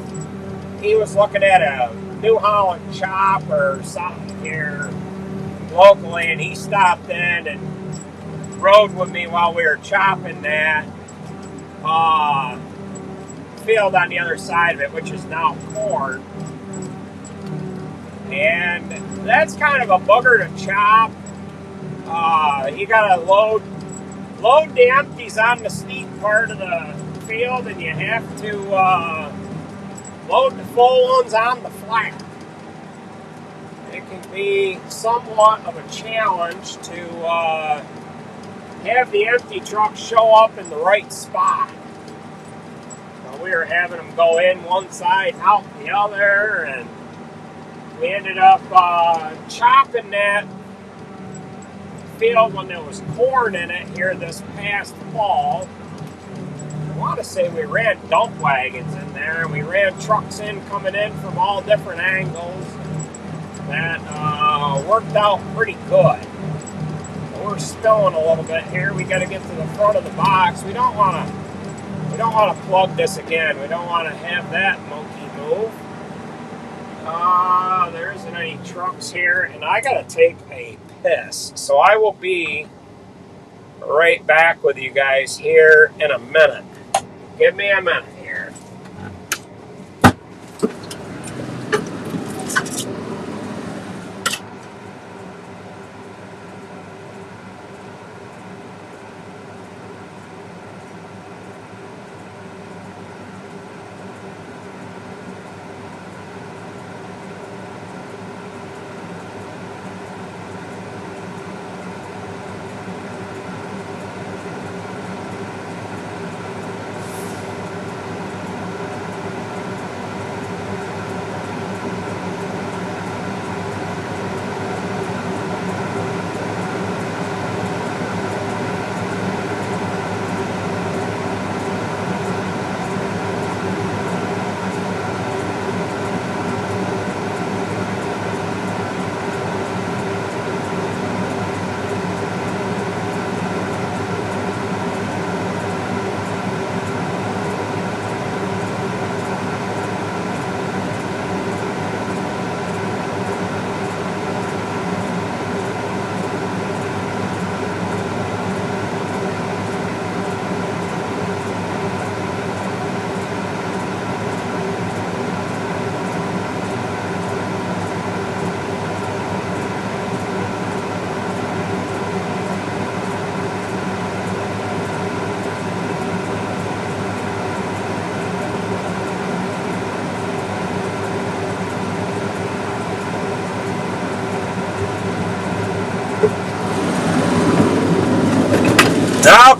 He was looking at a New Holland chop or something here locally, and he stopped in and rode with me while we were chopping that field on the other side of it, which is now corn. And that's kind of a booger to chop. You gotta load the empties on the steep part of the field, and you have to load the full ones on the flat. It can be somewhat of a challenge to have the empty truck show up in the right spot. So we were having them go in one side, out the other, and we ended up chopping that field when there was corn in it here this past fall. I want to say we ran dump wagons in there, and we ran trucks coming in from all different angles. That worked out pretty good. We're spilling a little bit here. We got to get to the front of the box. We don't want to plug this again. We don't want to have that monkey move. There isn't any trucks here, and I got to take a piss. So I will be right back with you guys here in a minute. Give me a minute here.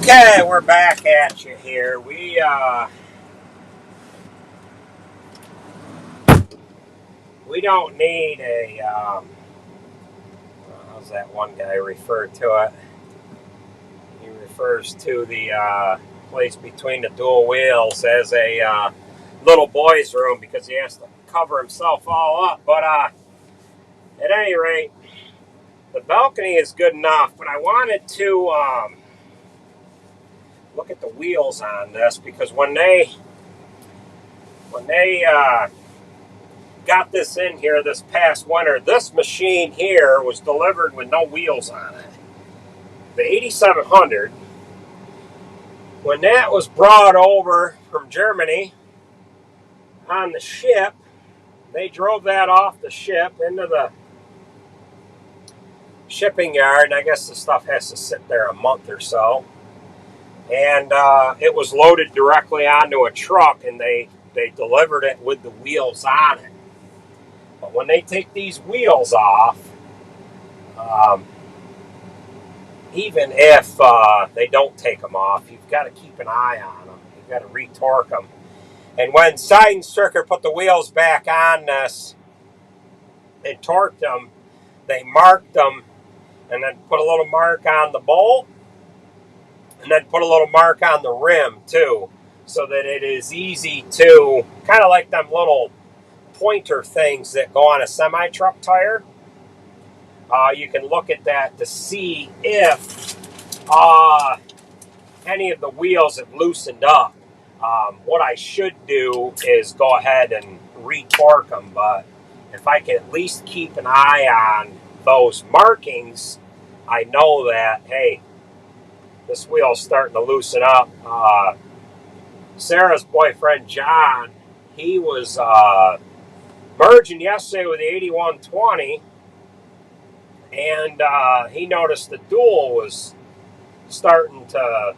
Okay, we're back at you here. We don't need a, how's that one guy refer to it? He refers to the place between the dual wheels as a little boy's room because he has to cover himself all up. But at any rate, the balcony is good enough. But I wanted to look at the wheels on this because when they got this in here this past winter, this machine here was delivered with no wheels on it. The 8700, when that was brought over from Germany on the ship, they drove that off the ship into the shipping yard, and I guess the stuff has to sit there a month or so. And it was loaded directly onto a truck, and they delivered it with the wheels on it. But when they take these wheels off, even if they don't take them off, you've got to keep an eye on them. You've got to retorque them. And when Side Stricker put the wheels back on this and torqued them, they marked them and then put a little mark on the bolt and then put a little mark on the rim too, so that it is easy to, kind of like them little pointer things that go on a semi-truck tire. You can look at that to see if any of the wheels have loosened up. What I should do is go ahead and retorque them, but if I can at least keep an eye on those markings, I know that, hey, this wheel's starting to loosen up. Sarah's boyfriend, John, he was merging yesterday with the 8120, and he noticed the dual was starting to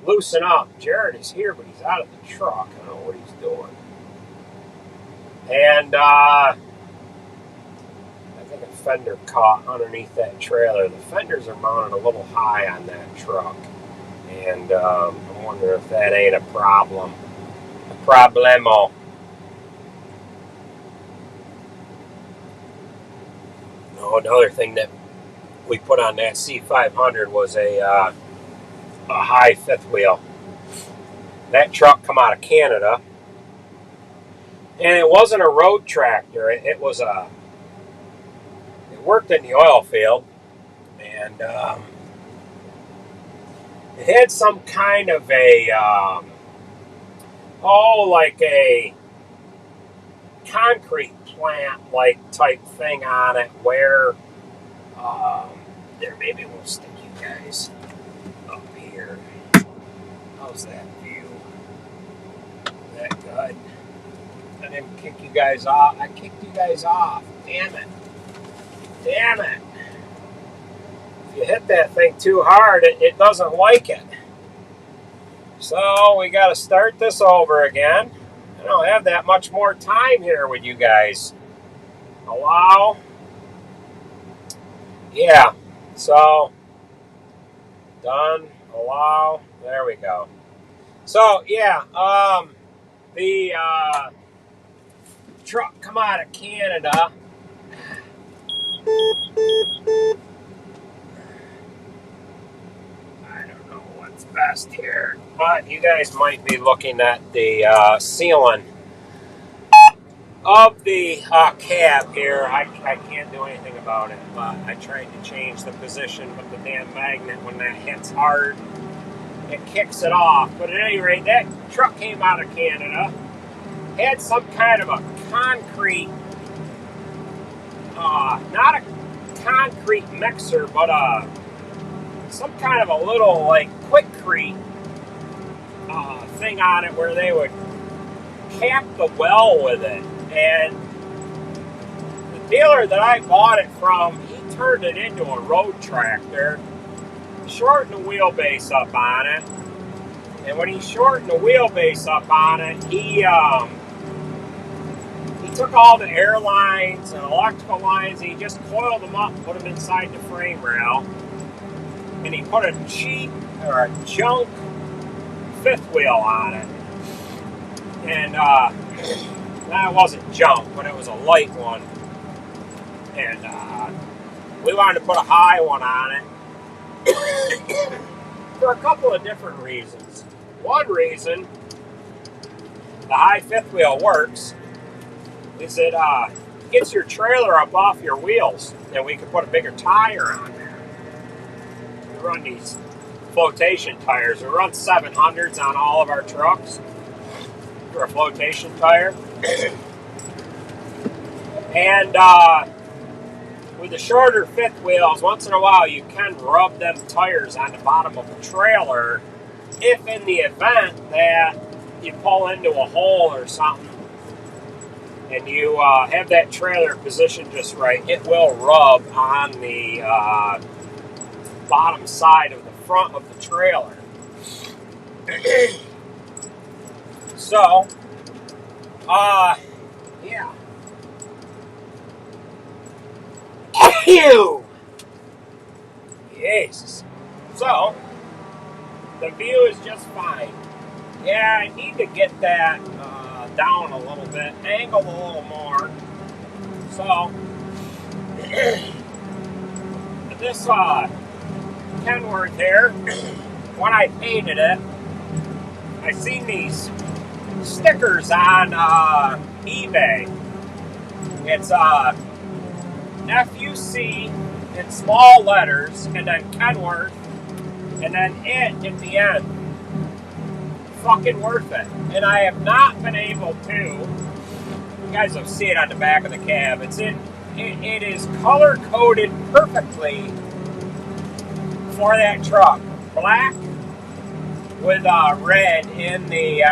loosen up. Jared is here, but he's out of the truck. I don't know what he's doing. And I think a fender caught underneath that trailer. The fenders are mounted a little high on that truck. And I'm wondering if that ain't a problem. A problemo. Oh, another thing that we put on that C500 was a high fifth wheel. That truck come out of Canada, and it wasn't a road tractor. It was it worked in the oil field, and it had some kind of a like a concrete plant like type thing on it, where there, maybe we'll stick you guys up here. How's that view? That good? I didn't kick you guys off. I kicked you guys off. Damn it. Damn it. If you hit that thing too hard, it doesn't like it. So we got to start this over again. I don't have that much more time here with you guys. Allow. Yeah. So done. Allow. There we go. So yeah, the truck come out of Canada. I don't know what's best here, but you guys might be looking at the ceiling of the cab here. I can't do anything about it, but I tried to change the position with the damn magnet. When that hits hard, it kicks it off. But at any rate, that truck came out of Canada, had some kind of a concrete, not a concrete mixer, but some kind of a little like Quikrete thing on it where they would cap the well with it. And the dealer that I bought it from, he turned it into a road tractor, shortened the wheelbase up on it. And when he shortened the wheelbase up on it, he took all the air lines and electrical lines, and he just coiled them up and put them inside the frame rail. and he put a cheap or a junk fifth wheel on it. And that wasn't junk, but it was a light one. And we wanted to put a high one on it for a couple of different reasons. One reason the high fifth wheel works is it gets your trailer up off your wheels, and we can put a bigger tire on there. We run these flotation tires. We run 700s on all of our trucks for a flotation tire. And with the shorter fifth wheels, once in a while you can rub them tires on the bottom of the trailer if in the event that you pull into a hole or something and you have that trailer positioned just right, it will rub on the bottom side of the front of the trailer. So, yeah. Ew! Jesus. So, the view is just fine. Yeah, I need to get that down a little bit, angled a little more. So, this Kenworth here, when I painted it, I seen these stickers on eBay. It's FUC in small letters, and then Kenworth, and then it at the end. Fucking worth it. And I have not been able to. You guys will see it on the back of the cab. It is color coded perfectly for that truck. Black with red in the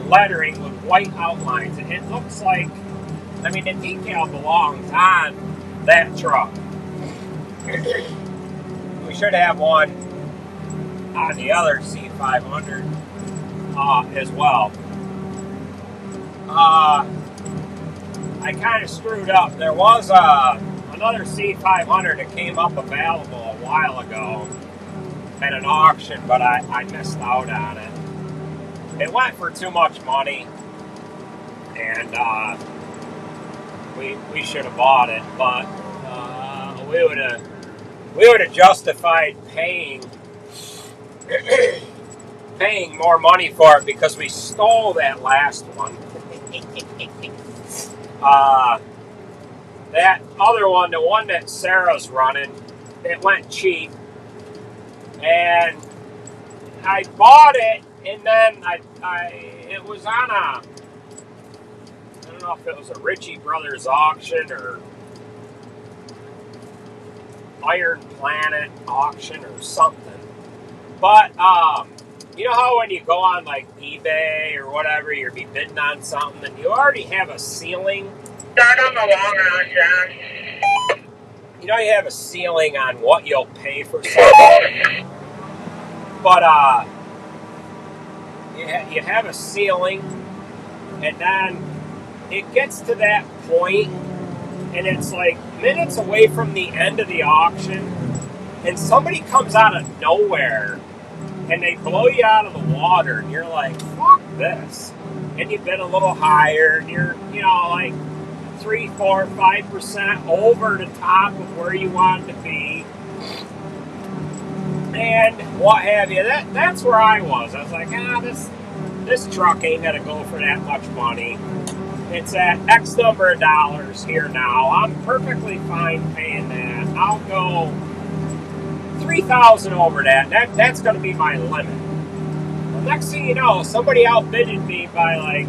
lettering with white outlines. And it looks like, I mean, the detail belongs on that truck. We should have one on the other C500 as well. I kind of screwed up. There was another C500 that came up available a while ago at an auction, but I missed out on it. It went for too much money, and we should have bought it, but we would have justified paying more money for it because we stole that last one. That other one, the one that Sarah's running, it went cheap, and I bought it, and then it was on I don't know if it was a Ritchie Brothers auction or Iron Planet auction or something. But you know how when you go on like eBay or whatever, you'll be bidding on something and you already have a ceiling. Start on the long run, John. You know you have a ceiling on what you'll pay for something. But you have a ceiling, and then it gets to that point, and it's like minutes away from the end of the auction, and somebody comes out of nowhere, and they blow you out of the water, and you're like, fuck this. And you bid a little higher, and you're, like 3, 4, 5% over the top of where you want to be. And what have you. That's where I was. I was like, this truck ain't gonna go for that much money. It's at X number of dollars here now. I'm perfectly fine paying that. I'll go $3,000 over that. That's gonna be my limit. Well, next thing you know, somebody outbidded me by like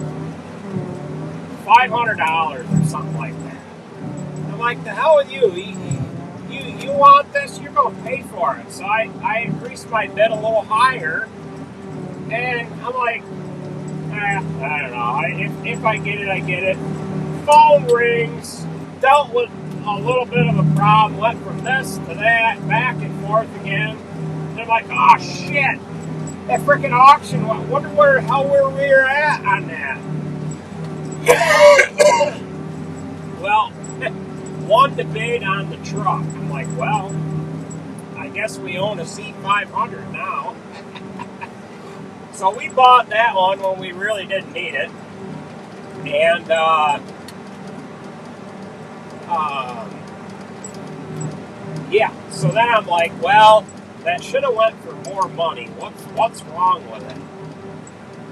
$500 or something like that. I'm like, the hell with you? You want this? You're gonna pay for it. So I increased my bid a little higher, and I'm like, I don't know. If I get it, I get it. Phone rings. Dealt with a little bit of a problem. Went from this to that, back and forth again. And I'm like, oh shit! That freaking auction. I wonder where we were at on that. Well, won the bid on the truck. I'm like, well, I guess we own a C500 now. So we bought that one when we really didn't need it. And, yeah, so then I'm like, well, that should have went for more money. What's wrong with it?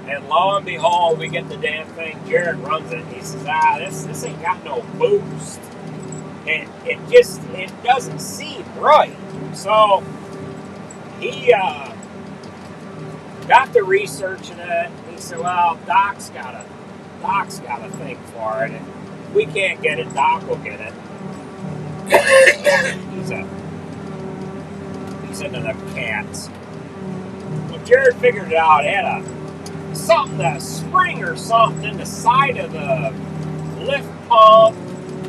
And lo and behold, we get the damn thing. Jared runs it. And he says, this ain't got no boost. And it doesn't seem right. So he got to researching it. And he said, well, Doc's got a thing for it. And if we can't get it, Doc will get it. He's into them cats. Well, Jared figured it out. It had a spring or something in the side of the lift pump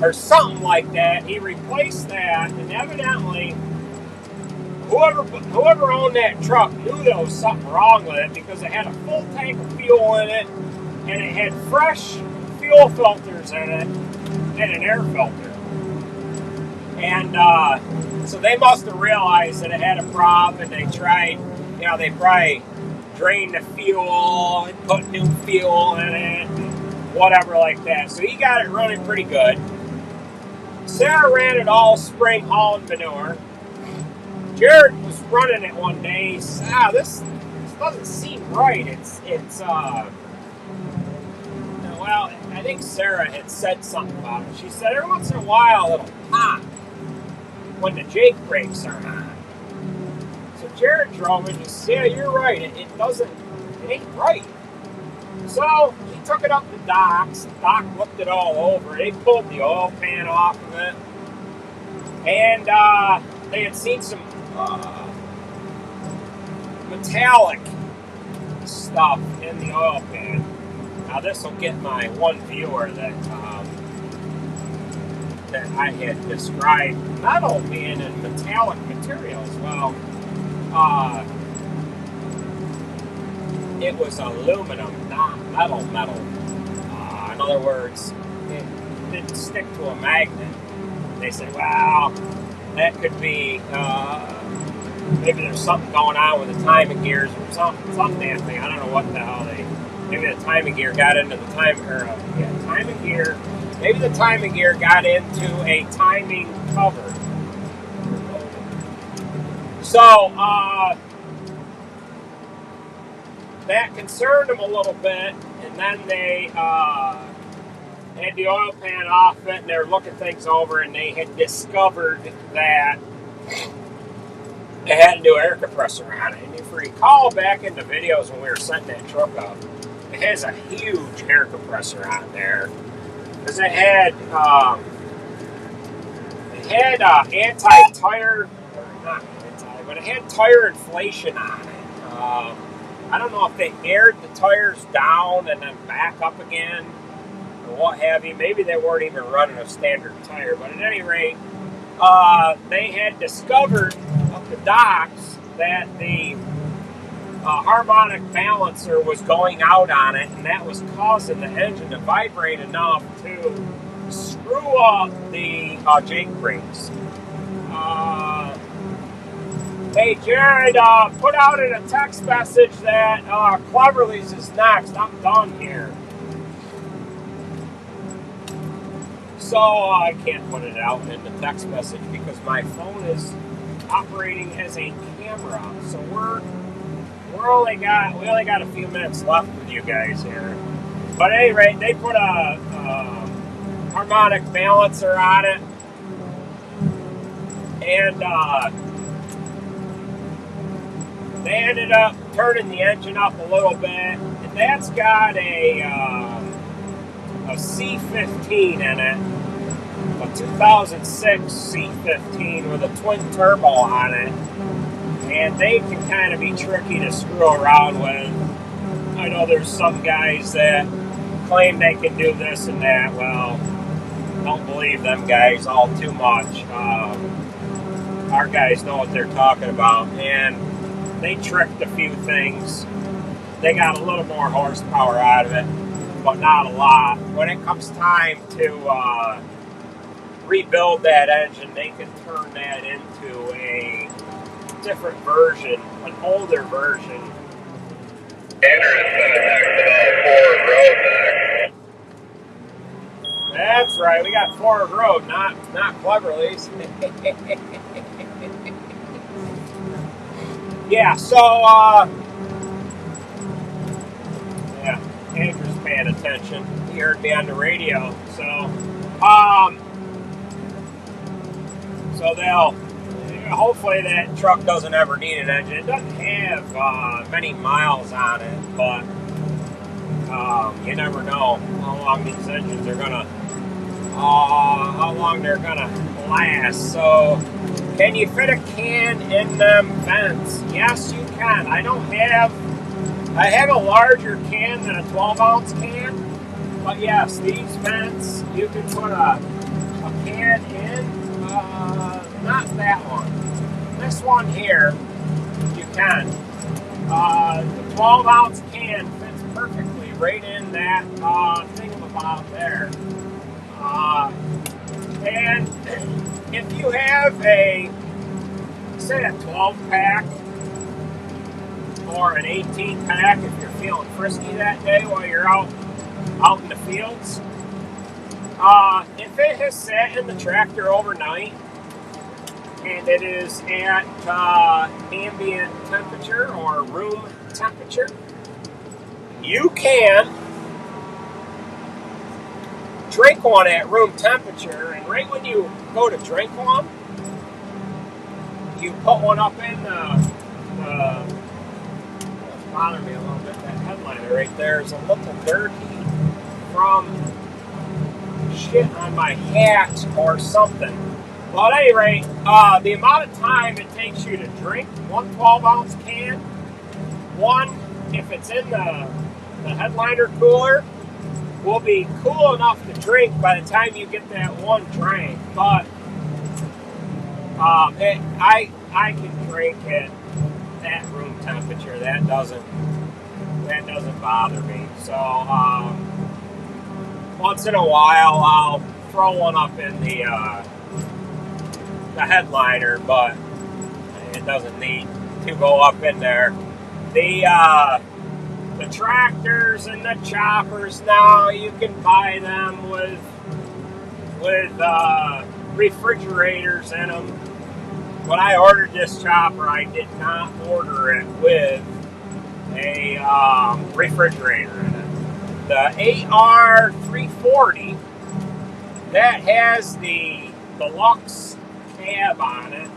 or something like that. He replaced that, and evidently whoever owned that truck knew there was something wrong with it because it had a full tank of fuel in it, and it had fresh fuel filters in it and an air filter. And so they must have realized that it had a problem, and they tried, they probably drained the fuel and put new fuel in it, and whatever like that. So he got it running pretty good. Sarah ran it all spring hauling manure. Jared was running it one day. He said, this doesn't seem right. Well, I think Sarah had said something about it. She said every once in a while it'll pop when the Jake brakes are on. So Jared drove it and he said, yeah, you're right. It ain't right. So he took it up to Doc's. Doc looked it all over. They pulled the oil pan off of it. And they had seen some metallic stuff in the oil pan. Now this will get my one viewer that I had described metal being in metallic materials. Well, it was aluminum, not metal. In other words, it didn't stick to a magnet. They said, well, that could be, maybe there's something going on with the timing gears or some damn thing. I don't know what the hell maybe the timing gear got into the timing gear. Maybe the timing gear got into a timing cover. So, that concerned them a little bit, and then they had the oil pan off it, and they were looking things over, and they had discovered that it had a new air compressor on it. And if you recall back in the videos when we were setting that truck up, it has a huge air compressor on there, because it had anti-tire, not anti, but it had tire inflation on it. I don't know if they aired the tires down and then back up again, or what have you. Maybe they weren't even running a standard tire, but at any rate, they had discovered up the docks that the harmonic balancer was going out on it, and that was causing the engine to vibrate enough to screw up the Jake brakes. Hey Jared, put out in a text message that Cleverly's is next. I'm done here. So I can't put it out in the text message because my phone is operating as a camera. So we only got a few minutes left with you guys here. But at any rate, they put a harmonic balancer on it, and they ended up turning the engine up a little bit, and that's got a C15 in it, a 2006 C15 with a twin turbo on it, and they can kind of be tricky to screw around with. I know there's some guys that claim they can do this and that. Well, don't believe them guys all too much. Our guys know what they're talking about, and they tricked a few things. They got a little more horsepower out of it, but not a lot. When it comes time to rebuild that engine, they can turn that into a different version, an older version. Andrew sent a text about Ford Road next. That's right, we got Ford Road, not Cleverly's. Yeah, so yeah, Andrew's paying attention. He heard me on the radio, so they'll hopefully that truck doesn't ever need an engine. It doesn't have many miles on it, but you never know how long these engines are gonna how long they're gonna last. So, can you fit a can in them vents? Yes, you can. I have a larger can than a 12-ounce can, but yes, these vents you can put a can in. Not that one. This one here, you can. The 12-ounce can fits perfectly right in that thingamabob there. And if you have say a 12-pack or an 18-pack, if you're feeling frisky that day while you're out in the fields, if it has sat in the tractor overnight and it is at ambient temperature or room temperature, you can drink one at room temperature, and right when you go to drink one, you put one up in it's bothering me a little bit, that headliner right there is a little dirty from shit on my hat or something. Well, at any rate, the amount of time it takes you to drink one 12-ounce can, one, if it's in the headliner cooler, will be cool enough to drink by the time you get that one drink. But I can drink it at room temperature. That doesn't bother me. So once in a while I'll throw one up in the headliner, but it doesn't need to go up in there. The tractors and the choppers now, you can buy them with refrigerators in them. When I ordered this chopper, I did not order it with a refrigerator in it. The AR340 that has the deluxe cab on it.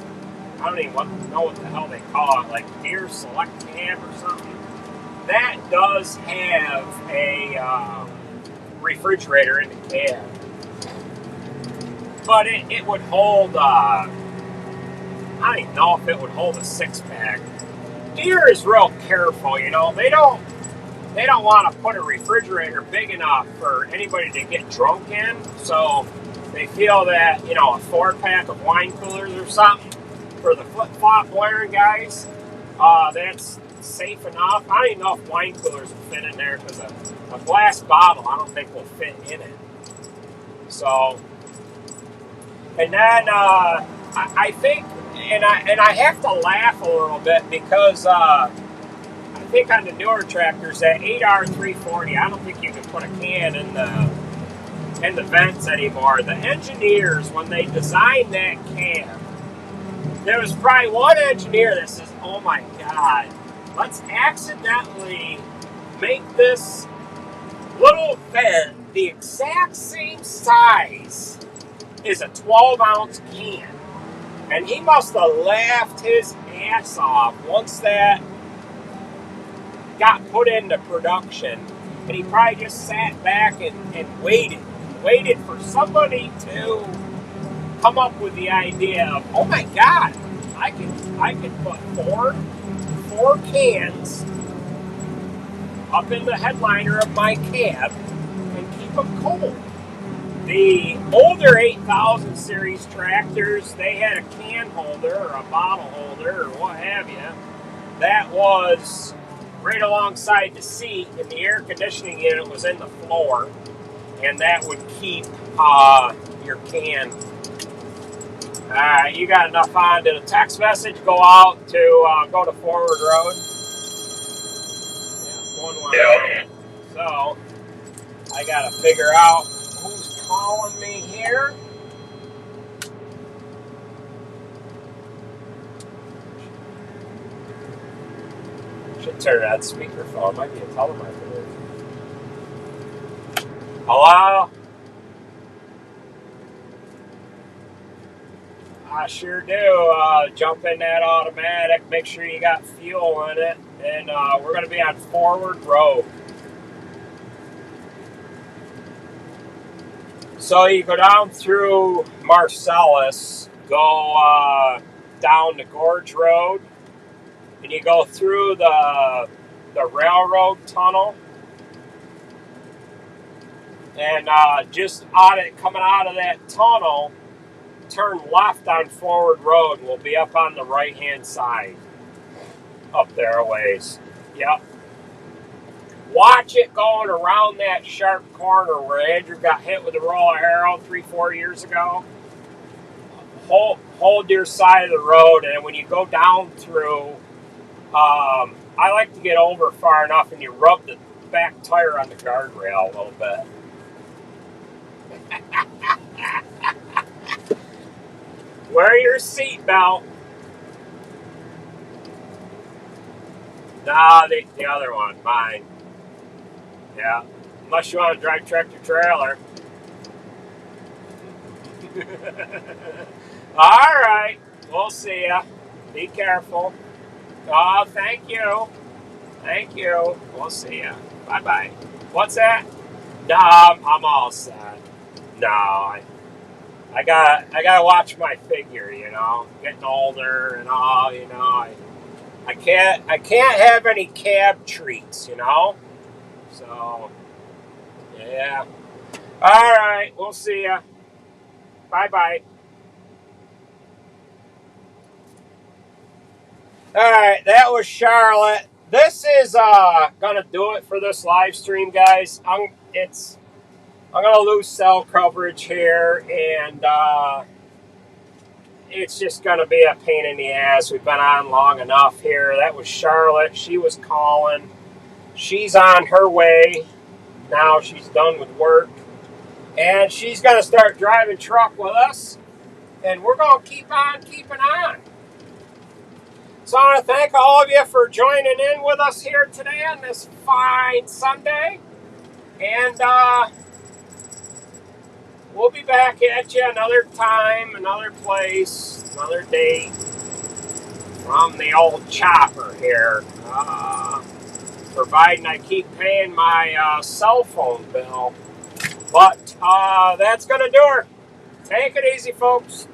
I don't even know what the hell they call it, like Deer Select cab or something. That does have a refrigerator in the cab, but it would hold. I don't even know if it would hold a 6-pack. Deere is real careful, you know. They don't want to put a refrigerator big enough for anybody to get drunk in. So they feel that, you know, a 4-pack of wine coolers or something for the flip-flop wearing guys, that's safe enough. I don't even know if wine coolers will fit in there, because a glass bottle I don't think will fit in it. So, and then I think, and I have to laugh a little bit, because I think on the newer tractors, that 8R340, I don't think you can put a can in the vents anymore. The engineers, when they designed that cab, there was probably one engineer that says, "Oh my God, let's accidentally make this little vent the exact same size as a 12-ounce can." And he must have laughed his ass off once that got put into production. And he probably just sat back and waited for somebody to come up with the idea of, "Oh my God, I can put four cans up in the headliner of my cab and keep them cold." The older 8000 series tractors, they had a can holder or a bottle holder or what have you that was right alongside the seat, and the air conditioning unit was in the floor, and that would keep your can Alright, you got enough on to the text message. Go out to go to Forward Road. Yeah, 1-1. So, I gotta figure out who's calling me here. Should turn that speakerphone. Might be a telemarketer. Hello? I sure do. Jump in that automatic. Make sure you got fuel in it. And we're going to be on Forward Road. So you go down through Marcellus, go down the Gorge Road, and you go through the railroad tunnel. And just coming out of that tunnel, turn left on Forward Road. We'll be up on the right-hand side. Up there a ways. Yep. Watch it going around that sharp corner where Andrew got hit with a roller arrow 3-4 years ago. Hold your side of the road, and when you go down through, I like to get over far enough and you rub the back tire on the guardrail a little bit. Wear your seatbelt. Nah, the other one, mine. Yeah, unless you want to drive tractor trailer. All right, we'll see ya. Be careful. Oh, thank you. Thank you. We'll see ya. Bye-bye. What's that? No, I'm all set. No, I gotta watch my figure, you know. Getting older and all, you know. I can't have any cab treats, you know. So, yeah. All right, we'll see ya. Bye-bye. All right, that was Charlotte. This is gonna do it for this live stream, guys. I'm gonna lose cell coverage here, and it's just gonna be a pain in the ass. We've been on long enough here. That was Charlotte. She was calling. She's on her way. Now she's done with work, and she's gonna start driving truck with us, and we're gonna keep on keeping on. So I want to thank all of you for joining in with us here today on this fine Sunday. And we'll be back at you another time, another place, another date from the old chopper here. Providing I keep paying my cell phone bill. But that's going to do her. Take it easy, folks.